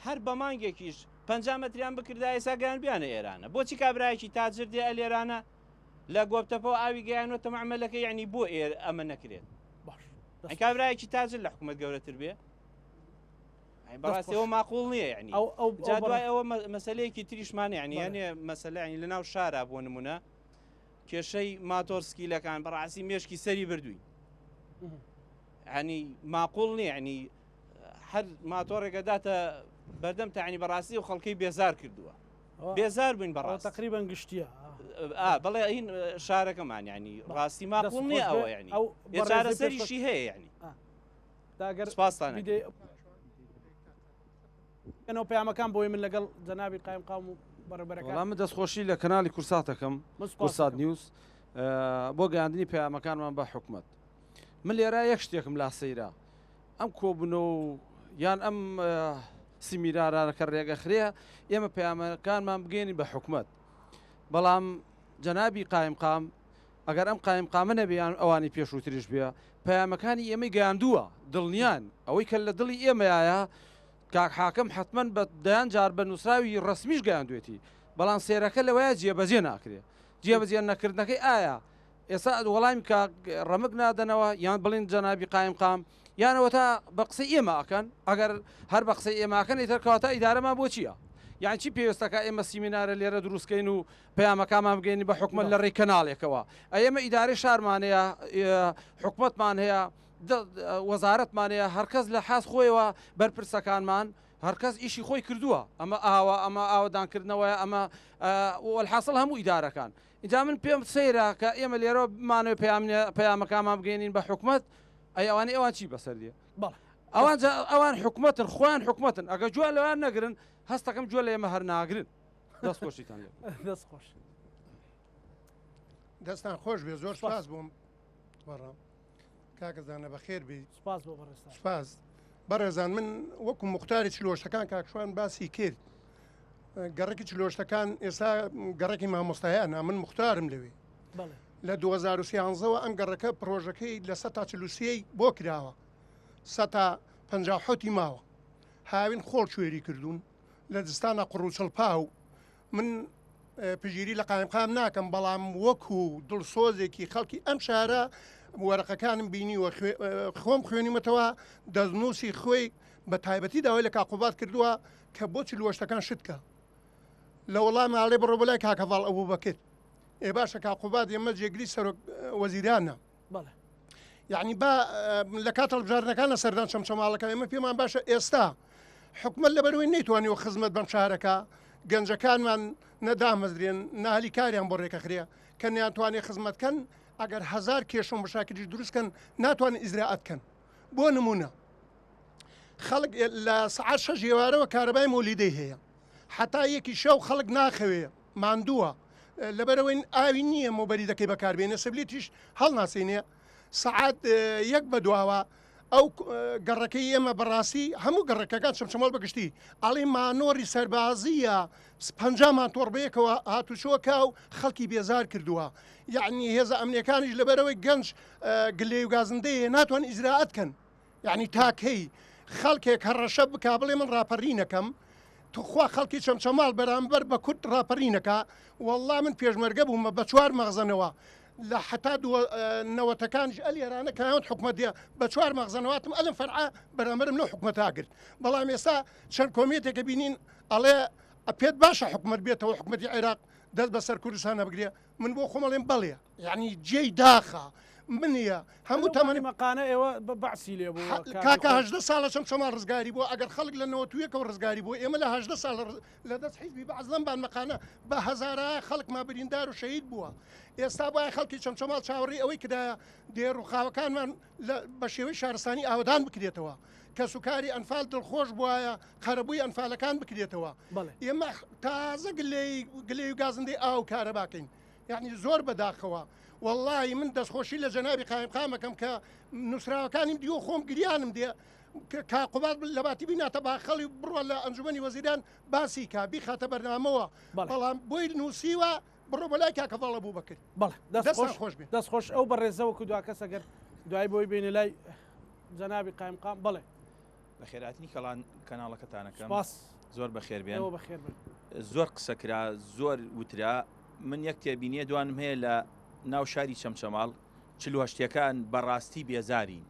S9: هەر بە مانگێکیش 50 مەتریان بکردا ئێسا گەیان بیانە ئێرانە بۆچی کابراایکی تاجر دێ ئەلێرانە لە گۆبتەپەوە ئاوی گەیانوەتە معمەلەکە یعنی بۆ ئەمە نەکرێت کابراایکی تاجر لە حکوومەت گەورەتر بێ بەڕاستیەوە ماقوڵ نییە ینی دوای ئەوە مەسلەیەکی تریشمانە ینی یانێ مەسەلە ینی لەناو شارە بۆ نمونە کێشەی ماتۆرسکیلەکان بەڕاستی مێشکی سەری بردووی ینی ماقوڵ نییە ینی هەر ماتۆڕێکە داتە بەردەم تاعنی بەڕاستی و خەڵکەی بێزار کردووە بێزار بووین بەڕاست
S1: تقریبا گشتیە
S9: بەڵێ این شارەکەمان ینی ڕاستی ماقوڵ نییە ئەوە ینی چارەسەریشی هەیە ینی سپاسانە
S1: ئەنەوە پەیامەکان بۆی من لەگەڵ جەنابی قایم قام و بەڕێبەرەکان
S10: وەڵام من دەستخۆشی لە کەناڵی کورساتەکەم کورسات نیوز بۆ گەیاندنی پەیامەکانمان بە حکومەت من لێرە یەک شتێکم لا سەیرا ئەم کۆبوونەوە و یان ئەم سیمیرارانەکە ڕێگەخرێ ئێمە پەیامەکانمان بگەینی بە حکومەت بەڵام جەنابی قایم قام ئەگەر ئەم قایم قامە نەبیان ئەوانی پێشووتریش بێ پەیامەکانی ئێمەی گەیاندووە دڵنیان ئەوەی کە لە دڵی ئێمەیە کاک حاکم حتمما بە دەیان جار بە نووسراوی ڕسمیش گەیاندوێتی بەڵام سێرەکە لەوەیە جێبەجێ ناکرێت جێبەجێ نەکردنەکەی ئایا ئێستا وەڵامی کاک ڕەمک نادەنەوە یان بڵین جەنابی قایم قام یانەوە تا بە قسەی ئێمە ئەکەن ئەگەر هەر بە قسەی ئێماکەن ئیترکەواتە ئیدارەمان بۆ چییە یان چی پێویستەکە ئێمە سیمینارە لێرە دروستکەین و پەیامەکانمان بگەینی بە حکومەت لە ڕێی کەناڵێکەوە ئێمە ئیدارەی شارمانەیە حکومەتمان هەیە وەزارەتمان هەیە هەرکەس لە حاز خۆیەوە بەرپرسەکانمان هەرکەس ئیشی خۆی کردووە ئەمە ئاوە ئەمە ئاوەدانکردنەوەی ئەمە وەحاصل هەموو ئیدارەکان اینجا من پێم سەیرە کە ئێمە لێرە بمانەوە پەیامەکانمان بگەێنین بە حکومت ئەوانەی ئەوان چی بەسەر دیە ئەوان حکومەتن خۆیان حکومەتن ئەگە جوان لەوان نەگرن هەستەکەم جوە لە ئێمە هەر ناگرن دەست خۆشیتان لێ
S1: دەست خۆش
S11: دەستان خۆش بێ زۆر سپاس بووم بەڕام کاکەزانە بە خێر بی
S1: سپاس بۆ بەڕێستان
S11: سپاس بەڕێزان من وەکو مختاری چلۆشتەکان کاکشوان باسی کرد گەڕێکی چلۆشتەکان ئێستا گەڕێکی مامۆستایانە من مختارم لەوێ لە 2013ەوە ئەم گەڕەکە پرۆژەکەی لە 143 بۆ کراوە 157 ماوە هاوین خۆڵ کوێری کردوون لە دستانە قڕوچڵپاو من پژیری لە قایمقام ناکەم بەڵام وەکو دڵسۆزێکی خەڵکی ئەم شارە وەرەقەکانم بینی و خۆم خوێنیمەتەوە دەستنووسی خۆی بە تایبەتی داوای لە کاقوبات کردووە کە بۆچی لۆشتەکان شتکە لە وەڵام ئاڵێ بڕۆ بەلای کاکەڤاڵ ئەوبوو بەکرد ئێ باشە کاقوبات ئێمە جێگری سەرۆک وەزیرانە یعنی با لە کاتە بژارنەکانە سەردان چەمچەماڵەکە ئێمە پێمان باشە ئێستا حکومت لەبەرەوەی نەیتوانیەوە خزمەت بەم شارەکە گەنجەکانمان نەدامەزرێن ناهلی کاریان بۆ ڕێکەخرێ کە نیانتوانێت خزمەتکەن ئەگەر 1000 کێشم بەشاکردی دروستکەن ناتوانێت ئیزراعەتکەن بۆ نمونە خەڵک لە سەعات 6 ێوارەوە کارەبای مۆلیدەی هەیە حتا یەکی شەو خەڵک ناخەوێ ماندووە لەبەرەوەی ئاوی نییە مۆبەری دەکەی بەکاربێنە سبلێتیش هەڵ ناسێنێ سعات 1 بە دواوە ئەو گەڕەکەی ئێمە بەڕاستی هەموو گەڕەکەکان چەمچەمەڵ بەگشتی ئەڵێ مانۆری سەربازیە 50 مانتۆڕ بەیەکەوە هاتوچۆکە و خەڵکی بێزار کردووە یعنی هێزە ئەمنیەکانیش لەبەرەوەی گەنج گلێ و گازندەیە ناتوان ئیزراعەتکەن یعنی تاکەی خەڵکێک هەڕەشە بک بڵێ من ڕاپەڕینەکەم توخوا خەڵکی چەمچەماڵ بەرامبەر بە کورد ڕاپەڕینەکە وەڵڵا من پێشمەرگە بوومە بە 4 مەغزنەوە لە حتا نەوەتەکانش ئەلێرانە کەوت حکومەتە بە 4 مەغزنەواتم ئەلم فەرعا بەرامبەرم لەو حکومەتا کرد بەڵام ئێستا چەند کۆمێتێکە بینین ئەڵێ پێت باشە حکومت بێتەوە حکومەتی عێراق دەست بەسەر کوردستانە بگرێ من بۆ خۆمەڵێم بەڵێ یعنی جێی داخە منە هەموو تەمەنی
S1: مەقانە ئێوە بەعسی لێ بوو
S11: کاکە 10 ساڵە چەمچەمان ڕزگاری بوو ئەگەر خەڵک لە 91ەوە ڕزگاری بوو ئێمە لە 10 ساڵ لە دەست حیزبی بەعزڵەم بان مەقانە بە هەزارە خەڵک ما بریندار و شەهید بووە ئێستا باە خەڵکی چەمچەماڵ چاوەڕێی ئەوەی کردایە دێڕوخاوەکانمان بە شێوەی شارستانی ئاودان بکرێتەوە کە سوکاری ئەنفال دڵخۆش بواە قەرەبووی ئەنفالەکان بکرێتەوە ئێمە تازە گلێ و گازندەی ئاو کارە باکەین یعنی زۆر بەداخەوە والله من دەستخۆشی لە جەنابی قایمقامەکەم کە نووسراوەکانیم دیوە خۆم گریانم دێ کاقوبات لە باتی بیناتە باخەڵی بڕوە لە ئەنجومەنی وەزیران باسی کا بیخاتە بەرنامەوە بەڵام بۆی نووسیوە بڕۆ بەلای کاکەڤاڵە بوو بکرد
S1: دەست خۆش بێ دەست خۆش ئەو بەڕێزەوە کو دوا کەس ئەگەر دوای بۆی بینە لای جەنابی قایمقام بڵێ
S12: بە خێراتنی کەناڵەکەتانەکەم زۆر بەخێر بێن زۆر قسەکرا زۆر وترا من یەک تێبینیە دوانم هەیە لە ناو شاری چەمچەماڵ چلوهشتەکان بەڕاستی بێزارین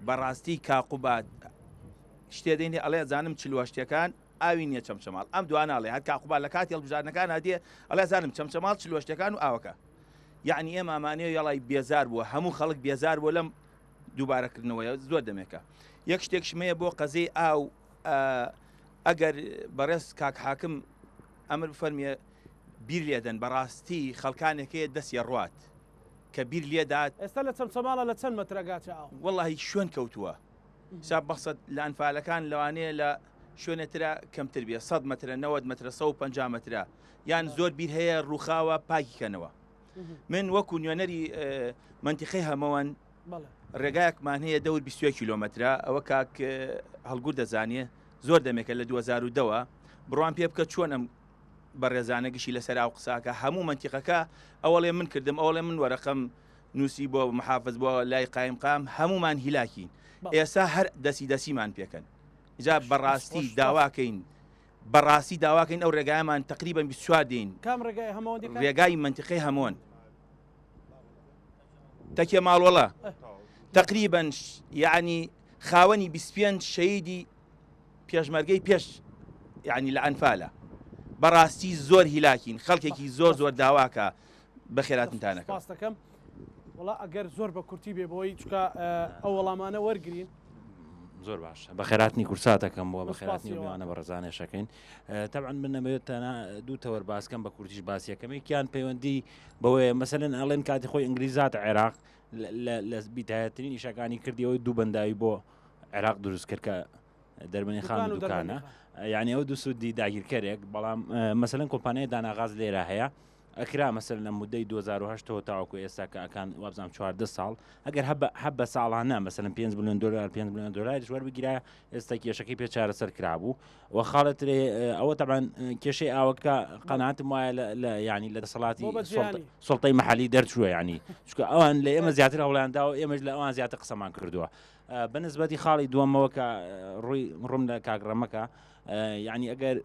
S12: بەڕاستی کاقوبات شتێ دەینێ ئەڵێ زانم چلوهشتەکان ئاوی نییە چەمچەماڵ ئەم دواناڵێ هەر کاقوبات لە کاتی هەڵبژارنەکان هادیە ئەڵێ زانم چەمچەماڵ چلوهشتەکان و ئاوەکە یعنی ئێمە ئەمانەیە یاڵای بێزار بووە هەموو خەڵک بێزار بوو لەم دووبارەکردنەوەی زۆر دەمێکە یەک شتێکشمەیە بۆ قەزەی ئاو ئەگەر بەڕێز کاک حاکم ئەمر فەرمیە بیر لێدەن بەڕاستی خەڵکانێکەیە دەستی ڕوات کە بیر لێدات
S1: ئێستا لە چەمچەماڵە لە چەند مەترەگاچە ئاو
S12: وەڵڵاهی شوێن کەوتووە سا بەخسەد لە ئەنفالەکان لەوانەیە لە شوێنێترا کەمتر بێ 100 مەترە 90 مەترە 150 مەترە یان زۆر بیر هەیە ڕووخاوە پاکیکەنەوە من وەکو نوێنەری منتیقەی هەمەوەن ڕێگایەکمان هەیە دەور 21 کیلۆمەترە ئەوە کاک هەڵگور دەزانێ زۆر دەمێکە لە 2010ەوە بڕوان پێ بکە چۆن ئەم بە ڕێزانە گشی لەسەر ئاو قساکە هەموو منتیقەکە ئەوڵێ من کردم ئەوڵێ من وەرەقەم نووسی بۆ محافظ بۆ لای قایمقام هەمومان هیلاکین ئێستا هەر دەسیمان پێکەن جا بەڕاستی داواکەین ئەو ڕێگایمان تقریبان 24 دین ڕێگای منتیقەی هەمۆن تەکێ ماڵوەڵە تقریبان یعنی خاوەنی 25 شەیدی پێشمەرگەی پێش یعنی لە ئەنفالە بەڕاستی زۆر هیلاکین خەڵکێکی زۆر داواکە بە خێراتتانەکە
S1: پاستەکەم وڵا ئەگەر زۆر بە کورتی بێ بۆی چکە ئەو وەڵامانە وەرگین
S13: زۆر باش بە خێراتنی کورساتەکەم بۆ بە خێراتنی میوانە بە ڕزانێشەکەین تەبعاً من نەمەوێت دوو تەوەر باسکەم بە کورتیش باسیەکەمێکیان پەیوەندی بەوەیە مەسەلەن ئەڵێن کاتی خۆی ئینگلیزات عێراق لە بیتایەترین ئیشەکانی کردیەوەی دوو بەنداوی بۆ عێراق دروست کرد کە دەربەنی خان و دوکانە یعنی ئەو دوو سوودی داگیرکەرێک بەڵام مەسەلەن کۆمپانیای داناغاز لێرە هەیە ئەکرا مەسەر لە مودەی 2010 تاوەکو ئێستا کە ئەکان وابزانام 14 ساڵ ئەگەر هەب بە ساڵانە مەسەرن 5 میلیۆن دلار 5 میلیۆن دلار وەربگیرە ئێستا کێشەکەی پێ چارەسەر کرابوو و خاڵەترێ ئەوە تەبعاً کێشەی ئاوەکە قەناعەتم وایە لە ینی لە دەسەڵاتی سڵتەی مەحەلی دەرچووە ینی چونکە ئەوان لە ئێمە زیاتر هەوڵیاندا و ئێمەش لە ئەوان زیاتر قسەمان کردووە بەنسبەتی خاڵی دووەمەوە کە ڕووی ڕوم لە کاگڕەمەکە یعنی ئەگەر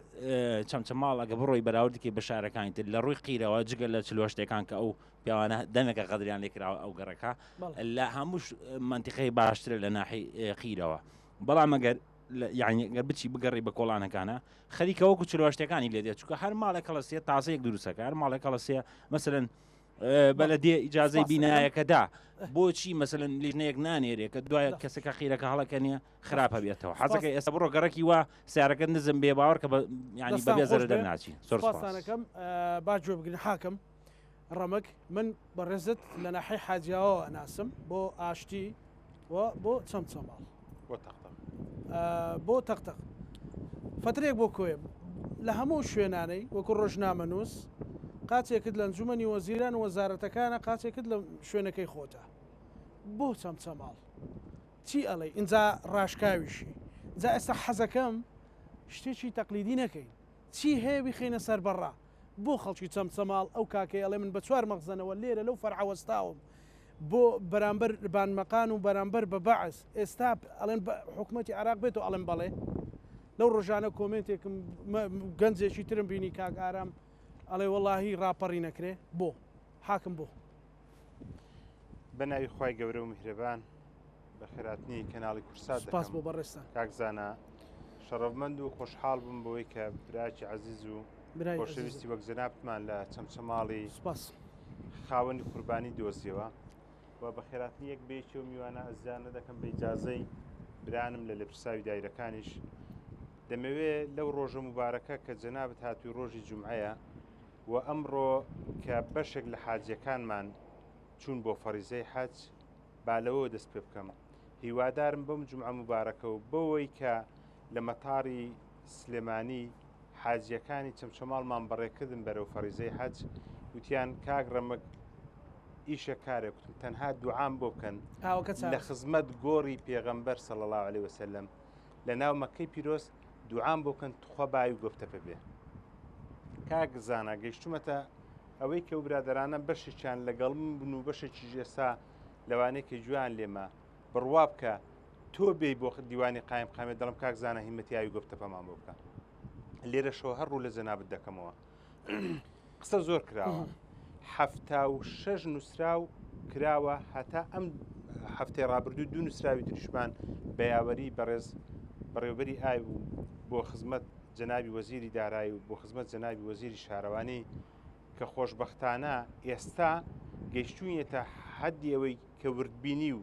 S13: چەمچەماڵ ئەگە بڕۆی بەراوردێکی بە شارەکانی تر لە ڕووی قیرەوە جگە لە چلوە شتێکان کە ئەو پیاوانە دەمێکە قەدریان لێکراوە ئەو گەڕەکە لە هەمووش منتیقەی باشترە لە ناحی قیرەوە بەڵام ئەگەر یعنی گەر بچی بگەڕی بە کۆڵانەکانە خەریکەوەکو چلوە شتەکانی لێ دێت چونکە هەر ماڵێک کەڵەسێ تازەیەک دروستەکە هەر ماڵێک کەڵەسێ مەسەلەن بەلەدێ ئیجازەی بینایەکەدا بۆچی مەسەلەن لیژنەیەک نانێرێ کە دوای کەسەکە قیرەکە هەڵەکە نیە خراپە بێتەوە حەزەکەی ئێستا بڕۆ گەڕێکی وا سیارەکە نزم بێ باوەڕ کە ینی بەبێ زەرە دەرناچی
S1: سپاسانەکەم با گوێ بگرن حاکم ڕەمک من بەڕێزت لە ناحی حاجیاوە ئەناسم بۆ ئاشتی و بۆ چەمچەماڵ بۆ تەختەق فترێک بۆ کۆیە لە هەموو شوێنانەی وەکو ڕۆژنامەنووس قاچێکت لە ئەنجومەنی وەزیران و وەزارەتەکانە قاچێکت لە شوێنەکەی خۆتە بۆ چەمچەماڵ چی ئەڵێ ئینجا ڕاشکاویشی جا ئێستا حەزەکەم شتێکی تەقلیدی نەکەین چی هەیە بخینە سەر بەڕا بۆ خەڵکی چەمچەماڵ ئەو کاکەی ئەڵێ من بە 4 مەخزنەوە لێرە لەو فەرعەوەستاوم بۆ بەرامبەر بانمەقان و بەرامبەر بە بەعس ئێستا ئەڵێن حکوومەتی عراق بێت و ئەڵێن بەڵێ لەو ڕۆژانە کۆمنتێکم گەنجێکی ترم بینی کاک ئارام ئەڵێ وەڵاهی ڕاپەڕی نەکرێ بۆ حاکم بۆ
S14: بەناوی خی گەورە و میهرەبان بە خێراتنی کەناڵی کورسات
S1: سپاس بۆ بەڕێستان
S14: کاکزانە شەڕەفمەند و خۆشحاڵ بم بەوەی کە براکی عەزیز و خۆشەویستی وەک جەنابتمان لە چەمچەماڵی خاوەنی قوربانی دۆزیەوە و بە خێراتنی یەک بێکی و میوانە ئەزیانە دەکەم بە ئیجازەی برانم لە لەپرساوی دایرەکانیش دەمەوێت لەو ڕۆژە مبارەکە کە جەنابەت هاتووی ڕۆژی جومعەیە و ئەمڕۆ کە بەشێک لە حاجەکانمان چوون بۆ فەریزەی حەج با لەوە دەست پێ بکەم هیوادارم بەم جومعە مبارەکە و بەوەی کە لە مەتاری سلێمانی حاجیەکانی چەمچەماڵمان بەڕێکردن بەرەو فەریزەی حەج وتیان کاک ڕەمک ئیشە کارێک وتم تەنها دوعام بۆ بکەن لە خزمەت گۆڕی پێغەمبەر صلی الله عليه وسلم لە ناو مەکەی پیرۆز دوعام بۆ بکەن توخوا باوی گفتە پێ کاک زانە گەیشتومەتە ئەوەی کە و برادرانە بەشێکیان لەگەڵ من بن و بەشێکی ئێستا لەوانەیە کە جویان لێمە بڕوا بکە تۆ بێ بۆ دیوانی قایم قامێت دەڵم کاک زانە هیمەتی یاوی گفتە پەمان بۆ بکە لێرەشەوە هەر ڕوو لە جەنابەت دەکەمەوە قسە زۆر کراوە 76 نووسراو کراوە هەتا ئەم هەفتەی ڕابردوو دوو نووسراوی تریشمان بە یاوەری بەڕێز بەڕێوەبەری ئای بوو بۆ خزمەت جەنابی وەزیری دارایی و بۆ خزمەت جەنابی وەزیری شارەوانی کە خۆشبەختانە ئێستا گەیشتوونیەتە حەدی ئەوەی کە وردبینی و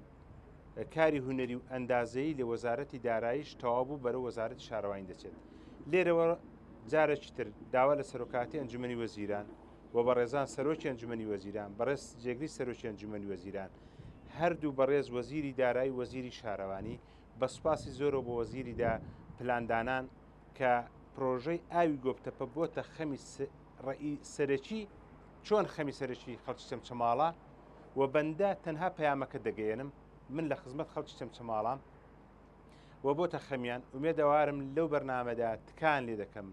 S14: کاری هونەری و ئەندازەیی لە وەزارەتی داراییش تەواو بەرە وەزارەتی شارەوانی دەچێت لێرەوە جارێکی تر داوا لە سەرۆکاتی ئەنجومەنی وەزیران و بەڕێزان سەرۆکی ئەنجومەنی وەزیران بەڕێز جێگری سەرۆکی ئەنجومەنی وەزیران هەردوو بەڕێز وەزیری دارایی وەزیری شارەوانی بە سوپاسی زۆرە بۆ وەزیری پلاندانان کە پرۆژەی ئاوی گۆبتەپە بۆتە خەمی سەرەکی چۆن خەمی سەرەکی خەڵکی چەمچەماڵە و بەندە تەنها پەیامەکە دەگەێنم من لە خزمەت خەڵکی چەمچەماڵام و بۆتە خەمیان ومێدەوارم لەو بەرنامەدا تکان لێ دەکەم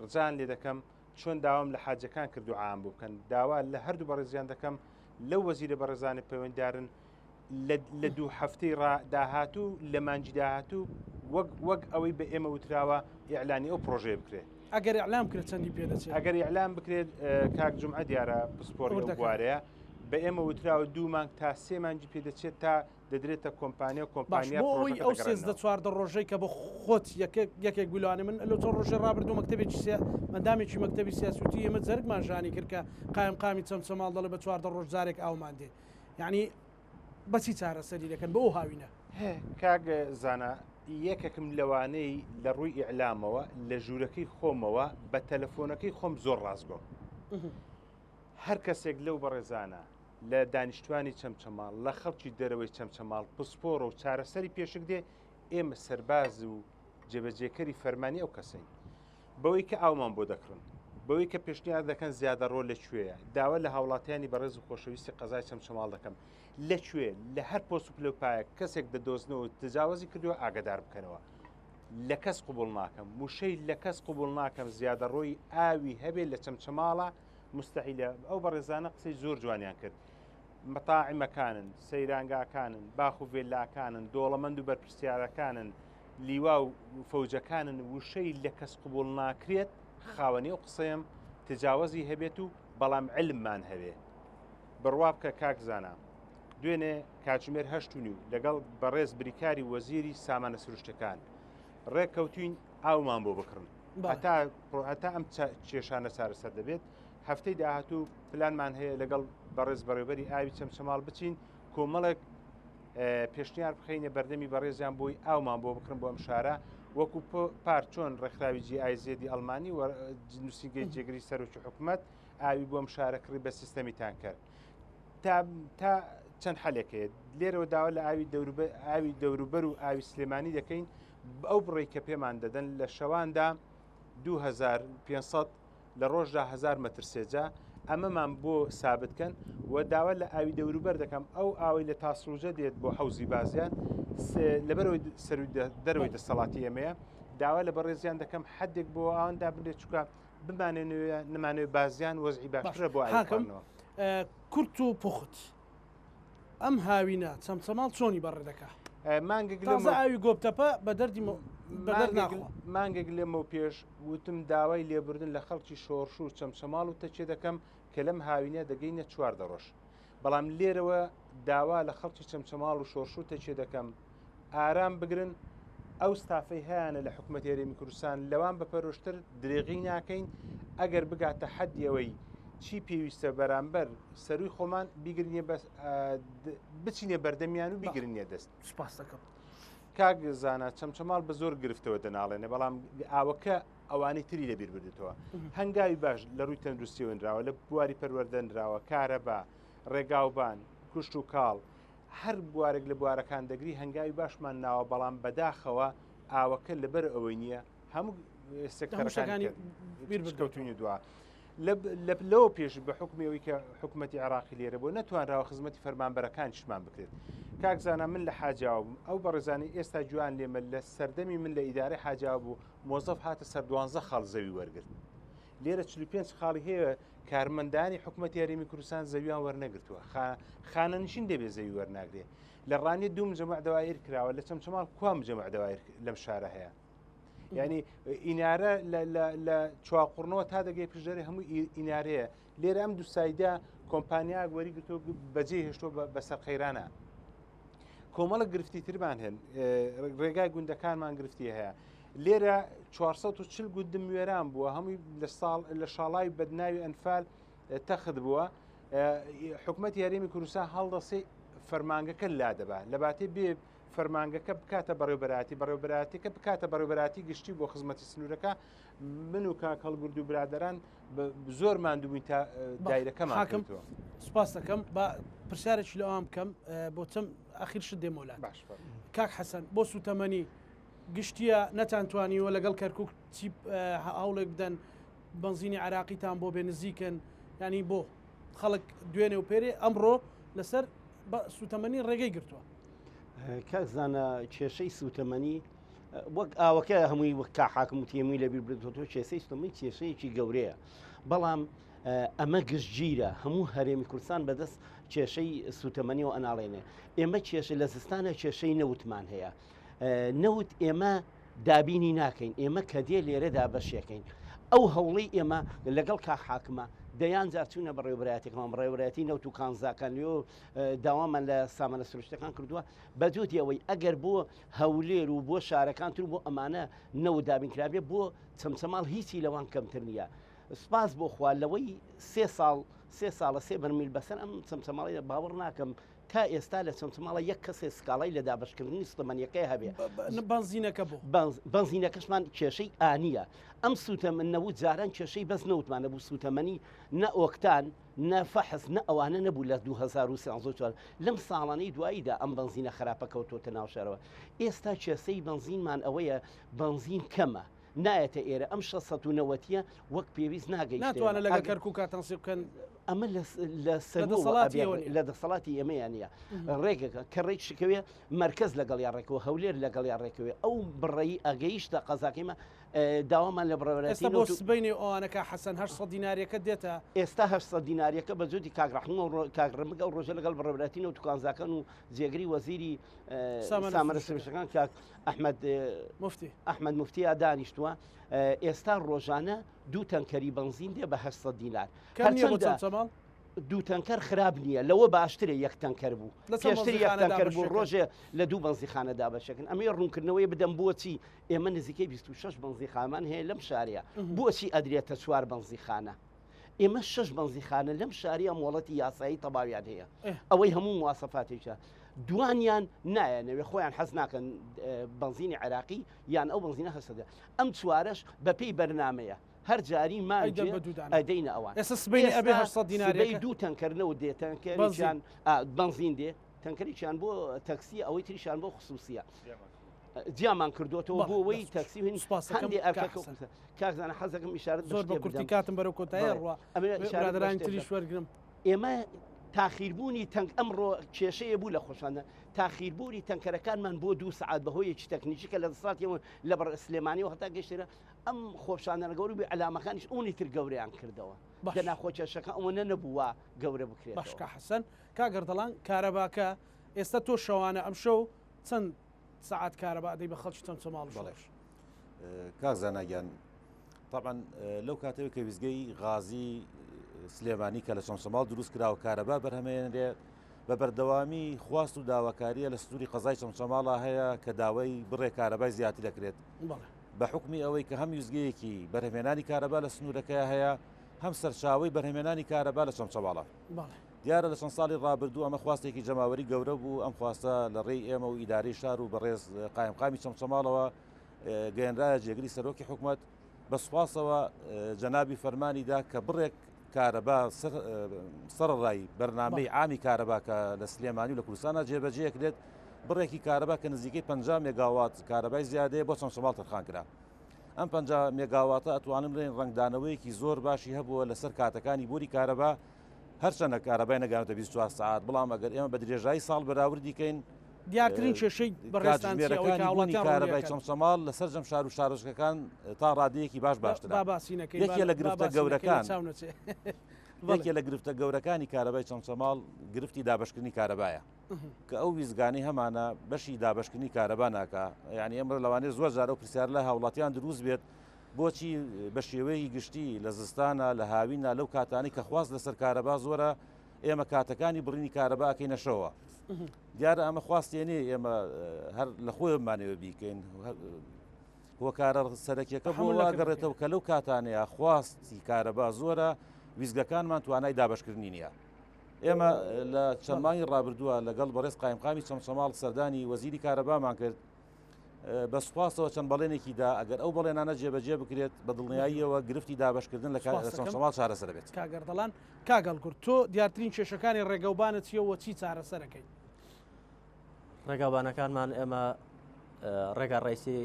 S14: ڕجان لێ دەکەم چۆن داوام لە حاجەکان کردو عام بوو بکەن داوا لە هەردوو بەڕێزیان دەکەم لەو وەزیرە بەڕێزانی پەیوەنددارن لە دوو هەفتەی داهاتوو لە مانجی داهاتوو وەک ئەوەی بە ئێمە وتراوە ئیعلانی ئەو پرۆژەیە بکرێت
S1: ئەگەر ئیعلام کرێت چەندی پێدەچێت
S14: ئەگەر ئیعلام بکرێت کاک جومعە دیارە پسپۆڕی بوارەیە بە ئێمە وتراوە 2 مانگ تا 3 مانگی پێدەچێت تا دەدرێتە کۆمپانیا و کۆمپانیا
S1: بۆی ئەو 13 ڕۆژەی کە بە خۆت یەکێک گویلانێ من لە چۆن ڕۆژە ڕابردوو مەکتەبێکی مەدامێکی مەکتەبی سیاسوتی ئێمە جەرگمان ژانی کرد کە قامی چەمچەماڵ دەڵێ بە 4 ڕۆژ جارێک ئاومان دێ یعنی بەچی چارەسەری دەکەن بە ئەو هاوینە
S14: کاگ زانە یەکێکم لەوانەی لە ڕووی ئیعلامەوە لە ژوورەکەی خۆمەوە بە تەلەفۆنەکەی خۆم زۆر ڕازگۆ هەر کەسێک لەو بەڕێزانە لە دانیشتوانی چەمچەماڵ لە خەڵکی دەرەوەی چەمچەماڵ پسپۆڕە و چارەسەری پێشک دێ ئێمە سەرباز و جێبەجێکەری فەرمانی ئەو کەسەین بەوەی کە ئاومان بۆ دەکڕن بەوەی کە پێشنیار دەکەن زیادە ڕۆ لەکوێیە داوا لە هاوڵاتیانی بەڕێز و خۆشەویستی قەزای چەمچەماڵ دەکەم لەکوێ لە هەر پۆست و پلەپایە کەسێک دەدۆزنەوە تجاوزی کردووە ئاگدار بکەنەوە لە کەس قوبڵ ناکەم موشەی لە کەس قوبڵ ناکەم زیادە ڕۆی ئاوی هەبێت لە چەمچەماڵە مستحیلە ئەو بەڕێزانە قسەی زۆر جوانیان کرد مەتاعیمەکانن سەیرانگاکانن باخ و vێلاکانن دۆڵەمەند و بەرپرسیارەکانن لیوا و فەوجەکانن وشەی لە کەس قوبڵ ناکرێت خاوەنی ئەو قسەیەم تجاوزی هەبێت و بەڵام علممان هەبێ بڕوا بکە کاکزانە دوێنێ کاتژمێر 8:30 لەگەڵ بەڕێز بریکاری وەزیری سامانە سروشتەکان ڕێککەوتوین ئاومان بۆ بکڕن هەتا ئەم کێشانە چارەسەر دەبێت هەفتەی داهاتوو پلانمان هەیە لەگەڵ بەڕێز بەڕێوەبەری ئاوی چەمچەماڵ بچین کۆمەڵێک پێشنیار بخەینە بەردەمی بەڕێزیان بۆی ئاومان بۆ بکڕن بۆ ئەم شارە وەکو پار چۆن ڕێکخراوی GIZ ئەڵمانی و نووسینگەی جێگری سەرۆکی حکوومەت ئاوی بۆم شارە کڕی بە سیستەمیتان کرد تا چەند حەلێکەیە لێرەوە داوا لە ئاوی دەوروبەر و ئاوی سلێمانی دەکەین ئەو بڕێ کە پێمان دەدەن لە شەواندا 2500 لە ڕۆژدا 1000 مەتر سێجا ئەمەمان بۆ سابتکەن و داوا لە ئاوی دەوروبەر دەکەم ئەو ئاوی لە تاسڵوجە دێت بۆ حەوزی بازیان لەبەرەوەی دەروی دەسەڵاتی ئێمەیە داوا لە بەڕێزیان دەکەم حدێک بۆ ئەوەندا بێت چووکە بمانێنەوە نمانەوەی بازیان وەزعی باشترە بۆ ئاکەمەوە
S1: کورت و پوخت ئەم هاوینە چەمچەماڵ چۆنی بەڕێ دەکا ئاوی گۆپتەپە بە دەردی
S14: مانگێک لێمە پێش وتم داوای لێبوردن لە خەڵکی شۆڕش و چەمچەماڵ و تەچێ دەکەم کە لەم هاوینە دەگەینە 4 ڕۆژ بەڵام لێرەوە داوا لە خەڵکی چەمچەماڵ و شۆڕش و تەچێ دەکەم ئارام بگرن ئەو ستافەی هەیەە لە حکوومەتی هەرێمی کوردستان لەوان بەپەرۆشتر درێغی ناکەین ئەگەر بگاتە حەدیەوەی چی پێویستە بەرامبەر سەروی خۆمان بیگرنیە بچینێ بەردەمیان و بیگرنیە دەست
S1: سپاس دەکەم
S14: کاک زانە چەمچەماڵ بە زۆر گرفتەوە دەناڵێنێ بەڵام ئاوەکە ئەوانەی تری لەبیر بردێتەوە هەنگاوی باش لە ڕووی تەندروستیەوەنراوە لە بواری پەروەردەنراوە کارەبا ڕێگاوبان کوشت و کاڵ هەر بوارێک لە بوارەکان دەگری هەنگاوی باشمان ناوە بەڵام بەداخەوە ئاوەکە لەبەر ئەوەی نییە هەموو سێکتەرەکانی بیرکەوتنی دووە لەوە پێش بە حکومیەوەی کە حکوومەتی عراقی لێرە بۆ نەتوانراوە خزمەتی فەرمانبەرەکان شمان بکرێت کاکزانە من لە حاجاوە بووم ئەو بەڕێزانی ئێستا جوان لێمە لە سەردەمی من لە ئیدارەی حاجاوە بوو مۆزەف هاتە سەر 12 خاڵ زەوی وەرگرت لێرە 45 خاڵی هەیە کارمەندانی حکوومەتی هەرێمی کوردستان زەویان وەرنەگرتووە خانەنشین دەبێت زەوی وەرناگرێ لە ڕانی دوو مجەمع دەوایر کراوە لە چەمچەماڵ کوا مجەمع دەوایر لەم شارە هەیە یعنی ئینارە لە چواقڕنەوە تا دەگەی پژدەری هەموو ئینارەیە لێرە ئەم دوو سایدا کۆمپانیا وەری گرتۆ بەجێ هێشتۆ بەسەر خەیرانە کۆمەڵە گرفتی ترمان هەن ڕێگای گوندەکانمان گرفتی هەیە لێرە 440 گوندم وێران بووە هەمووی لە شاڵای بەدناوی ئەنفال تەخت بووە حکوومەتی هەرێمی کوردستان هەڵدەسێ فەرمانگەکە لا دەبا لە باتێ بێ فەرمانگەکە بکاتە بەڕێوبەراتیکە بکاتە بەڕێوبەراتی گشتی بۆ خزمەتی سنوورەکە من و کاک هەڵگورد و برادەران زۆر ماندووبووین تا دایرەکەمان کردووە
S1: سپاس دەکەم بە پرسیارێکی لەوام بکەم بۆ چەم ئاخیر شت دێمەولات کاک حەسەن بۆ سوتەمەنی گشتیە نەتانتوانیوە لەگەڵ کەرکک چی هەوڵێک بدەن بنزینی عراقیتان بۆ بێ نزیکن ینی بۆ خەڵک دوێنێ و پێرێ ئەمڕۆ لەسەر سوتەمەنی ڕێگەی گرتووە
S15: کەزانە کێشەی سوتەمەنی وەک ئاوەکە هەمووی وەک کا حاکم و تێمووی لەبیر بردۆ کێسەی سوتەمەنی کێشەیەکی گەورەیە بەڵام ئەمە گشتگیرە هەموو هەرێمی کوردستان بەدەست کێشەی سوتەمەنیەوە ئەناڵێنێ ئێمە کێشە لە زستانە کێشەی نەوتمان هەیە نەوت ئێمە دابینی ناکەین ئێمە کە دێ لێرەدا بەشێکەین ئەو هەوڵی ئێمە لەگەڵ کا حاکمە دەیان جارچوونە بەڕێوبەراتێکمان بڕێوبەتی نەوت و کانزاکان لێ داوامان لە سامانە سروشتەکان کردووە بەدووتی ئەوەی ئەگەر بۆ هەولێر و بۆ شارەکان تر بۆ ئەمانە نەوت دابینکرابێ بۆ چەمچەماڵ هیچی لەوان کەمتر نییە سپاس بۆ خوالەوەی 3 ساڵە 3 بەرمیل بەسەر ئەم چەمچەماڵی باوەڕ ناکەم تا ئێستا لە چەمچماڵە یەک کەسێ سکاڵی لە دابشکردنی سڵمەنیەکەی هەبێ
S1: بنزینەکە بوو
S15: بنزینەکەشمان کێشەی ئانیە ئەم سوتەمەنەوت جاران کێشەی بەس نەوتمانە بوو سوتەمەنی نە ئۆکتان نەفەحس نە ئەوانە نەبوو لە 2024 لەم ساڵانەی دواییدا ئەم بنزینە خراپەکەوتۆتە ناو شارەوە ئێستا کێسەی بنزینمان ئەوەیە بنزین کەمە نایەتە ئێرە ئەم 690ە وەک پێویست ناگەیت
S1: ناتوانە لەگە کەرکووکە تەنسیب بکەن
S15: ئەمە لە دەسەڵاتی ئێمەیان نیە ڕێگەکە کە ڕێک شکەوێ مرکز لەگەڵیان ڕێکەوە هەولێر لەگەڵیان ڕێکەوە ئەو بڕێی ئەگەیشتە قەزاکیمە داوامان لە
S1: بڕێستا بۆ سبینی ئەوانەکە حەسەن 800 دیناریەکە دێتە
S15: ئێستا 800 دیناریەکە بە جۆتی کاگڕحمە کاگڕمەگە و ڕۆژە لەگەڵ بڕێبراتینە و توکانزاکەن و جێگری وەزیری سامانە سروشەکان کاک ئەحمەد موفتیە دانیشتووە ئێستا ڕۆژانە دوو تەنکەری بنزین دێ بە 800 دینار دوو تەنکەر خراپ نییە لەوە باشترە یەک تەنکەر بوو پێشتر یەک تەنکەر بوو ڕۆژێ لە دوو بنزیخانەدا بەشەکەن ئەمەی ڕوونکردنەوەی بدەم بۆچی ئێمە نزیکەی 26 بنزیخانمان هەیە لەم شارەیە بۆچی ئەدرێتە 4 بنزیخانە ئێمە 6 بنزیخانە لەم شاریە مۆڵەتی یاسایی تەباویان هەیە ئەوەی هەموو مواسەفاتێکە دوانیان نایەنەوێ خۆیان حەز ناکەن بنزینی عێراقی یان ئەو بنزینە هەستەدا ئەم چوارەش بەپێی بەرنامەیە هەر جاری مانجێ ئەدەینە ئەوان
S1: ئێستا سبەی ئەبێ 800 دیناری
S15: دوو تەنکەرنەوە دێ تەنکەریان بنزین دێ تەنکەریان بۆ تەکسی ئەوەی تریشان بۆ خصوصیە جیامان کردوەوە بۆ ئەوەی تەکسی هەندێ ئەرکەکە کاکزانە حەزەکەم ئیشارەت
S1: زۆر بە کورتی کاتم بەرەو کۆتایە ڕوا ئەمەرادرانی تریش وەرگرم
S15: ئێمە تاخیربوونی تەنگ ئەمڕۆ کێشەیە بوو لە خۆشانە تاخیربوونی تەنکەرەکانمان بۆ 2 سعات بەهۆیەکی تەکنیکیکە لە دەسڵاتیەوە لە بەر سلێمانیەوە هەتا گەشتێرە ئەم خۆشانە گەوری بێ علامەکانیش ئەوی تر گەورەیان کردەوە کە ناخۆکێشەکە ئەوە نەبووە گەورە بکرێت
S1: باشکە حەسەن کاگەردەڵان کارەباکە ئێستا تۆ شەوانە ئەم شەو چەند سعات کارەبا دەی بە خەڵکی چەند چەماڵ
S16: بەڵێش کاک زاناگیان طبعا لەو کاتەوە کە ویزگەی غازی سلێمانی کە لە چەمچەماڵ دروست کراوە کارەبا بەرهەمێنرێ بە بەردەوامی خواست و داواکاریە لە سنووری قەزای چەمچەماڵە هەیە کە داوای بڕێ کارەبای زیاتر دەکرێت بە حکمی ئەوەی کە هەم ویزگەیەکی بەرهەمێنانی کارەبا لە سنوورەکە هەیە هەم سەرچاوی بەرهەمێنانی کارەبا لە چەمچەماڵە دیارە لە چەند ساڵی ڕابردوو ئەمە خواستێکی جەماوەری گەورە بوو ئەم خواستە لە ڕێی ئێمە و ئیداری شار و بەڕێز قایمقامی چەمچەماڵەوە گەیەنرایە جێگری سەرۆکی حکوومەت بە سوپاسەوە جەنابی فەرمانیدا کە بڕێک کارەبا سەرڕای بەرنامەی عامی کارەبا کە لە سلێمانی و لە کوردستانە جێبەجێکرێت بڕێکی کارەبا کە نزیکەی 50 مێگاوات کارەبای زیادەیە بۆ چەمچەماڵ تەرخان کرا ئەم 50 مێگاواتە ئەتوانم بڵێن ڕنگدانەوەیەکی زۆر باشی هەبووە لەسەر کاتەکانی بۆری کارەبا هەرچەندە کارەبای نەگەانێتە 24 ساعات بەڵام ئەگەر ئێمە بە درێژایی ساڵ بەراوردی کەین
S1: دیارترین کێشەی
S16: بەڕێستانسیەکانی کارەبای چەمچەماڵ لەسەر جەم شار و شارۆچکەکان تا ڕادەیەکی باش باشترە یەکێ لە گرفتە گەورەکان یەکێ لە گرفتە گەورەکانی کارەبای چەمچەماڵ گرفتی دابشکردنی کارەبایە کە ئەو ویزگانی هەمانە بەشی دابشکردنی کارەبا ناکە یعنی ئەمڕۆ لەوانەیە زۆر جارە و پرسیار لە هاوڵاتیان دروست بێت بۆچی بە شێوەیەکی گشتی لە زستانە لە هاوینە لەو کاتانی کە خواست لەسەر کارەبا زۆرە ئێمە کاتەکانی بڕینی کارەباکەی نەشەوە دیارە ئەمە خواستێنێ ئێمە هەر لە خۆیمانەوە بیکەین هۆکارە سەرەکیەکە بۆ واگەڕێتەوە کە لەو کاتانەیە خواستی کارەبا زۆرە ویزگەکانمان توانای دابشکردنی نییە ئێمە لە چەمانی ڕابردووە لەگەڵ بەڕێز قایمقامی چەمچەماڵ سەردانی وەزیری کارەبامان کرد بە سوپاسەوە چەند بەڵێنێکیدا ئەگەر ئەو بەڵێنانە جێبەجێ بکرێت بە دڵنیاییەوە گرفتی دابشکردن لە چەمچەماڵ چارەسەر بێت
S1: کاگەردەڵان کاگەڵگورد تۆ دیارترین کێشەکانی ڕێگەوبانت چیەوە چی چارەسەرەکەی
S17: ڕێگاوبانەکانمان ئێمە ڕێگا ڕێیسی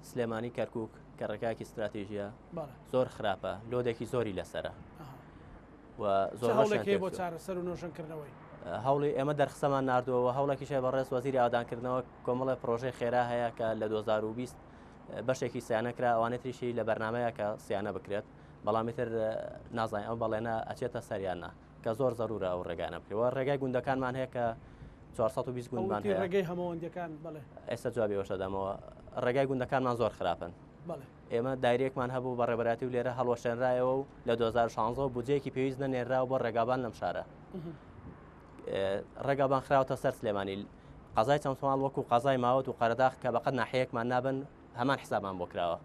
S17: سلێمانی کەرکک کە ڕێگایەکی استراتیژیە زۆر خراپە لۆدێکی زۆری لەسرە و زۆر
S1: بۆ چارەسەر و نۆژەنکردنەوەی
S17: هەوڵی ئێمە دەرخسەمان نردووەوە هەوڵێکیشە بەڕێز وەزیری ئاودانکردنەوە کۆمەڵە پرۆژەی خێرا هەیە کە لە 2020 بەشێکی سیانەکرا ئەوانێتریشی لە بەرنمەیە کە سیانە بکرێت بەڵامی تر نازانین ئەو بەڵێنە ئەچێتە سەریانە کە زۆر زەرورە ئەو ڕێگانە بکرێەوە ڕێگای گوندەکانمان هەیە کە 420 گوندمان هەیە
S1: ڕێگەی هەمەوەندەکان بڵێ
S17: ئێستا جوابیەوەشە دەمەوە ڕێگای گوندەکانمان زۆر خراپن ئێمە دایرێکمان هەبوو بە ڕێبەراتی و لێرە هەڵوەشێنرایەوە و لە 2016 بودجەیەکی پێویست نەنێراوە بۆ ڕێگابان لەم شارە ڕێگابان خراوەتە سەر سلێمانی قەزای چەمچەماڵ وەکو قەزای ماوەت و قەرەداغ کە بەقەت ناحەیەکمان نابن هەمان حسابمان بۆ کراوە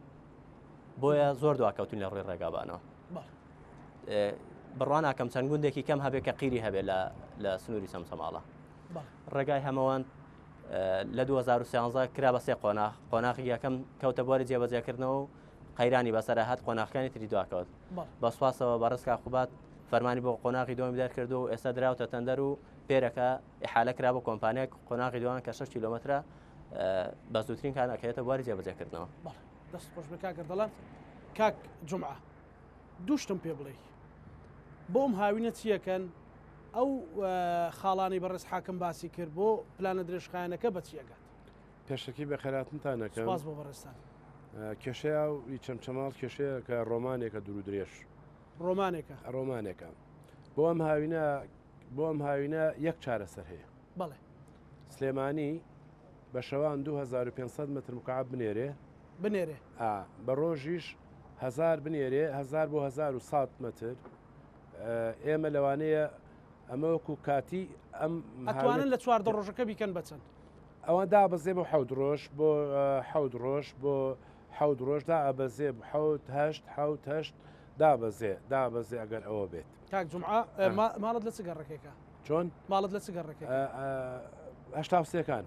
S17: بۆیە زۆر دواکەوتون لە ڕووی ڕێگابانەوە بڕوان ناکەم چەند گوندێکی کەم هەبێت کە قیری هەبێت لە سنووری چەمچەماڵە ڕێگای هەمەوان لە 2013 کرا بە سێ قۆناغی یەکەم کەوتە بواری جێبەجێکردنەوە و قەیرانی بەسەر هات قۆناغەکانی تری دواکەوت بە سوپاسەوە بە ڕستکا خوبات فەرمانی بۆ قۆناغی دووەمی دەرکرد و ئێستا دراوتە تەندەر و پێرەکە ئیحالە کرا بۆ کۆمپانیای قۆناغی دووان کە 6 کیلۆمەترە بە زووترین کار ئەکەوێتە بواری جێبەجێکردنەوە.
S1: دەست خۆش بە کاکە دەڵێن کاک جومعە دووشتم پێ بڵێ بۆم هاوینە چیەکەن ئەو خاڵانی بەڕێز حاکم باسی کرد بۆ پلانە درێژخایەنەکە بە چیەکەات
S18: پێشەکی بە خێراتنتانەکەم
S1: سپاس بۆ بەڕێستان
S18: کێشەیە و چەمچەماڵ کێشەیە کە ڕۆمانێکە دوور و درێژ ڕۆمانێکە بۆ ئەم هاوینە یەک چارەسەر هەیە
S1: بەڵێ
S18: سلێمانی بە شەوان 2500 متر مکعب بنێرێ بە ڕۆژیش 1000 بنێرێ 1000 بۆ 1100 متر ئێمە لەوانەیە ئەمە وەکو کاتی ئەم
S1: ئەتوانن لە 4 ڕۆژەکە بیکەن بچەند
S18: ئەوە دابەزێ بۆ 7 ڕۆژ بۆ 7 ڕۆژ بۆ 7 ڕۆژ دابەزێ 7 دابەزێ ئەگەر ئەوە بێت
S1: کاک جومعە ماڵت لە چگەڕێکێکە
S18: چۆن
S1: ماڵت لە چگەڕێکەکە
S18: هەشتاوسێکان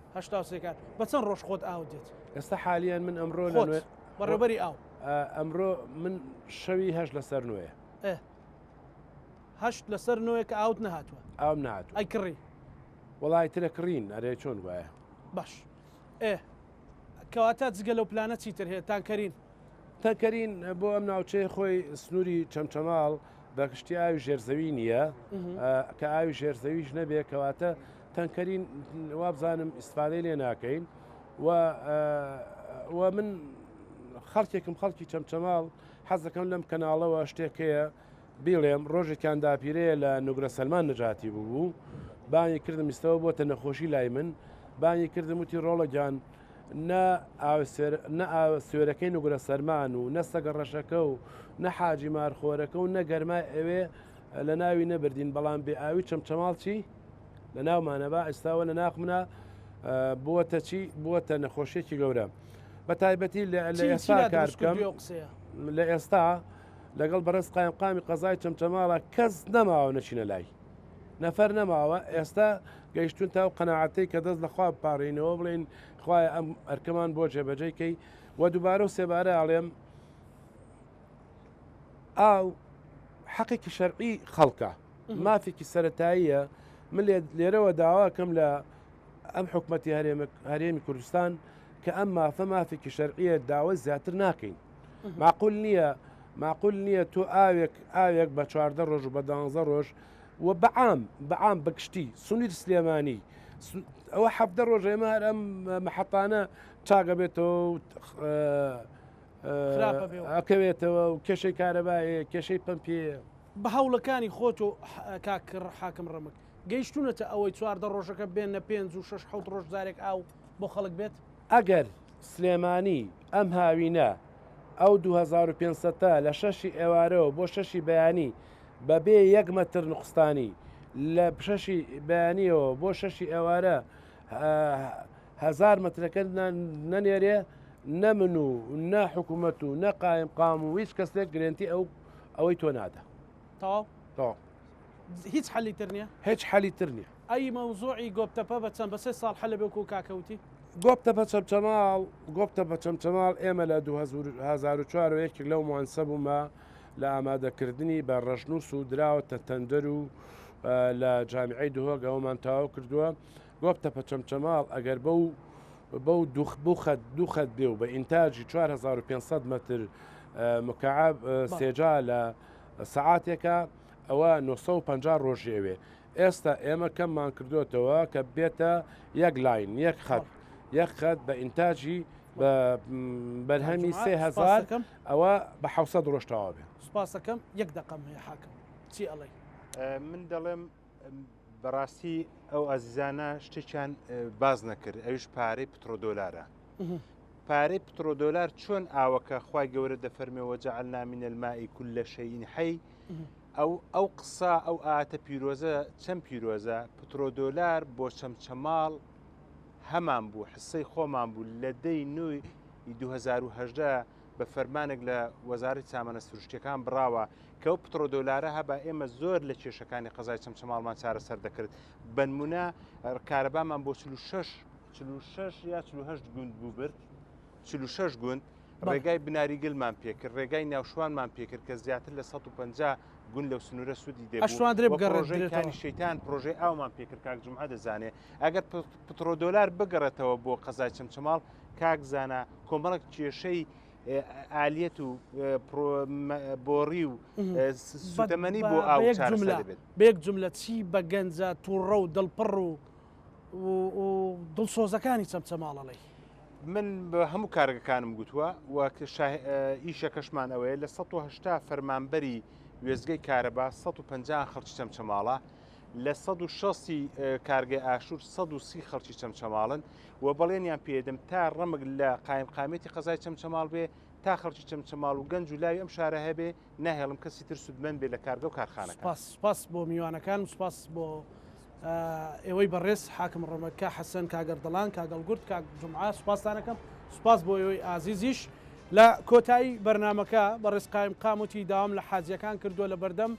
S1: بە چەند ڕۆژ خۆت ئاو دێت
S18: ئێستا حالیان من ئەمڕۆ
S1: بەڕێبەری ئاو
S18: ئەمڕۆ من شەوی هەش لەسەر نوێە
S1: هەشت لەسەر نوێیەکە ئاوت نەهاتووە
S18: ئاو نهاتوە
S1: ئەی کڕی
S18: وڵای ترە کڕین ئەرێ چۆن وایە
S1: باش کەواتە جگە لەو پلانە چیتر هەیە
S18: تانکەرین بۆ ئەم ناوچەی خۆی سنووری چەمچەماڵ بە کشتی ئاوی ژێرزەوی نییە کە ئاوی ژێرزەویش نەبێ کەواتە تانکەرین وابزانم ئیسفادەی لێ ناکەین و من خەڵکێکم خەڵکی چەمچەماڵ حەز دەکەم لەم کەناڵەوە شتێکەیە بیڵێم ڕۆژێکیان داپیرەیە لە نوگرە سەلمان نەجاتی بوو بانی کردم ئستەوە بۆتە نەخۆشی لای من بانی کردم وتی ڕۆڵەگیان نە سوێرەکەی نوگرە سەرمان و نە سەگە ڕەشەکە و نە حاجی مارخۆرەکە و نەگەرمای ئەوێ لە ناوی نەبردین بەڵام بێ ئاوی چەمچەماڵ چی لە ناومانەبا ئێستاوە لە ناخمنە بووەتە چی بووەتە نەخۆشیێکی گەورە بە تایبەتی لە ئێستا کار بکەم لە ئێستا لەگەڵ بەڕێز قایمقامی قەزای چەمچەماڵە کەس نەماوە نەچینە لای نەفەر نەماوە ئێستا گەیشتون تا و قەنەعەتەی کە دەست لەخوا بپارڕینەوە بڵێن خوای ئەم ئەرکەمان بۆ جێبەجێکەی و دووبارە و سێبارە ئاڵێم ئاو حەقێکی شەرعی خەڵکە مافێکی سەرەتاییە من لێرەوە داواکەم لە ئەم حکومەتی هەرێمی کوردستان کە ئەم مافە مافێکی شەرعیە داوای زیاتر ناکەین معقول نییە تۆ ئاوێک بە 14 ڕۆژ و بە 12 ڕۆژ و بەعام بەگشتی سونیر سلێمانی ئەوە 7 ڕۆژ ئێمە هەر ئەم مەحەتانە چاگە بێتەوە ئەکەوێتەوە و کێشەی کارەبایە کێشەی پمپێ
S1: بە هەوڵەکانی خۆت و کاکر حاکم ڕەمک گەیشتونەتە ئەوەی 14 ڕۆژەکە بێنە 5 و 6 ڕۆژ جارێک ئاو بۆ خەڵک بێت
S18: ئەگەر سلێمانی ئەم هاوینە ئەو 2500 لە 6 ئێوارەوە بۆ 6 بەیانی بەبێ 1 مەتر نقستانی لە 6 بەیانیەوە بۆ 6 ئێوارە 1000 مترەکە نەنێرێ نە من و نە حکوومەت و نە قایمقام و هیچ کەسێک گرنتی ئەوەی تۆ نادە
S1: تەواو هیچ حەلی تر نییە
S18: هیچ حەلی تر نییە
S1: ئەی مەوزوعی گۆپتەپە بە چەند بە 3 ساڵ حەلە بێ و کاکەوتی
S18: گۆپتە بە چەمچەماڵ ئێمە لە 2004 یەکێک لەو موانسە بوومە لە ئامادەکردنی بە ڕەشنووس و دراوەتە تەندەر و لە جامیعەی دهۆک ئەومان تاوا کردووە گۆپتە بە چەمچەماڵ ئەگەر بەو دووخەت بێ و بە ئینتاجی 4500 متر مکعب سێجا لە سەعاتێکە ئەوە 950 ڕۆژێوێ ئێستا ئێمە کەممان کردوێتەوە کە بێتە یەک لاین یەک خەت بە ئینتاجی بە بەرهەمی 3000 ئەوە بە 700 ڕۆژتەوا بێ
S1: سوپاسەکەم یەک دەقەم هەیە حاکم چی ئەڵێ
S14: من دەڵێم بەڕاستی ئەو ئازیزانە شتێکیان باز نەکرد ئەوش پارەی پترۆدۆلارە پارەی پترۆدۆلار چۆن ئاوەکە خوای گەورە دەفەرمێەوە جەعەلنا من الماء كل شيء حي ئەو قسە ئەو ئاتە پیرۆزە چەند پیرۆزە پترۆدۆلار بۆ چەمچەماڵ هەمان بوو حسەی خۆمان بوو لە دەی نوێی 2010 بە فەرمانێک لە وەزارەتی سامانە سروشتیەکان بڕاوە کە ئەو پترۆ دۆلارە هەبە ئێمە زۆر لە کێشەکانی قەزای چەمچەماڵمان چارەسەر دەکرد بە نمونە کارەبامان بۆ 46 یا 48 گوند بوو برد 46 گوند ڕێگای بناریگەلمان پێکرد ڕێگای ناوشوانمان پێکرد کە زیاتر لە 150 گوند لەو سنوورە سوودی دەبووڕۆژەکانی شەیتان پرۆژەی ئاومان پێکرد کاک جومعە دەزانێ ئەگەر پترۆ دۆلار بگەڕێتەوە بۆ قەزای چەمچەماڵ کاک زانە کۆمەڵک کێشەی ئالیەت و بۆڕی و سوتەمەنی بۆ ئاو چارەسەر
S1: بێت بەیەک جملە چی بە گەنجە تووڕە و دڵپڕ و دڵسۆزەکانی چەمچەماڵەڵی
S14: من بە هەموو کارگەکانم گوتووە و ئیشەکەشمان ئەوەیە لە 180 فەرمانبەری وێزگەی کارەبا 150 خەڵکی چەمچەماڵە لە 160 کارگەی ئاشور 130 خەڵکی چەمچەماڵن و بەڵێنیان پێدەم تا ڕەمک لە قایمقامێتی قەزای چەمچەماڵ بێ تا خەڵکی چەمچەماڵ و گەنج و لاوی ئەم شارە هەبێ ناهێڵم کەسی تر سودمەند بێ لە کارگە و کارخانەکان
S1: سپاس بۆ میوانەکان سپاس بۆ ئێوەی بەڕێز حاکم ڕەمەکە حەسەن کاگەردەڵان کاگەڵگورد کاک جومعە سوپاسدانەکەم سوپاس بۆ ئێوەی ئازیزیش لە کۆتایی بەرنامەکە بەڕێز قایمقاموتی داوام لە حاجیەکان کردووە لە بەردەم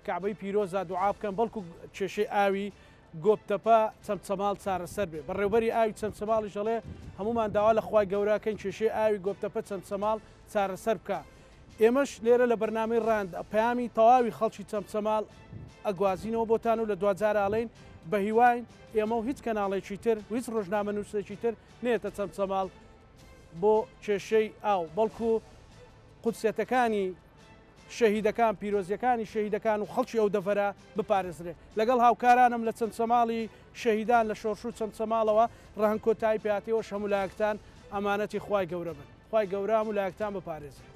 S1: کعبەی پیرۆزە دوعا بکەن بەڵکو کێشەی ئاوی گۆبتەپە چەمچەماڵ چارەسەر بێ بەڕێوبەری ئاوی چەمچەماڵی ژەڵێ هەمومان داوا لە خوای گەوراکەین کێشەی ئاوی گۆبتەپە چەمچەماڵ چارەسەر بکە ئێمەش لێرە لە بەرنامەی ڕاند پەیامی تەواوی خەڵکی چەمچەماڵ ئەگوازینەوە بۆتان و لە دوجار ئاڵین بە هیواین ئێمە و هیچ کەناڵێکی تر و هیچ ڕۆژنامە نووسێکی تر نێتە چەمچەماڵ بۆ کێشەی ئاو بەڵکو قودسیەتەکانی شەهیدەکان پیرۆزیەکانی شەهیدەکان و خەڵکی ئەو دەڤەرە بپارێزرێ لەگەڵ هاوکارانم لە چەمچەماڵی شەهیدان لە شۆرش و چەمچەماڵەوە ڕەهن کۆتایی پێاتیەوە هەموو لایەکتان ئەمانەتی خوای گەورە بن خوای گەورە هەموو لایەکتان بپارێزرێ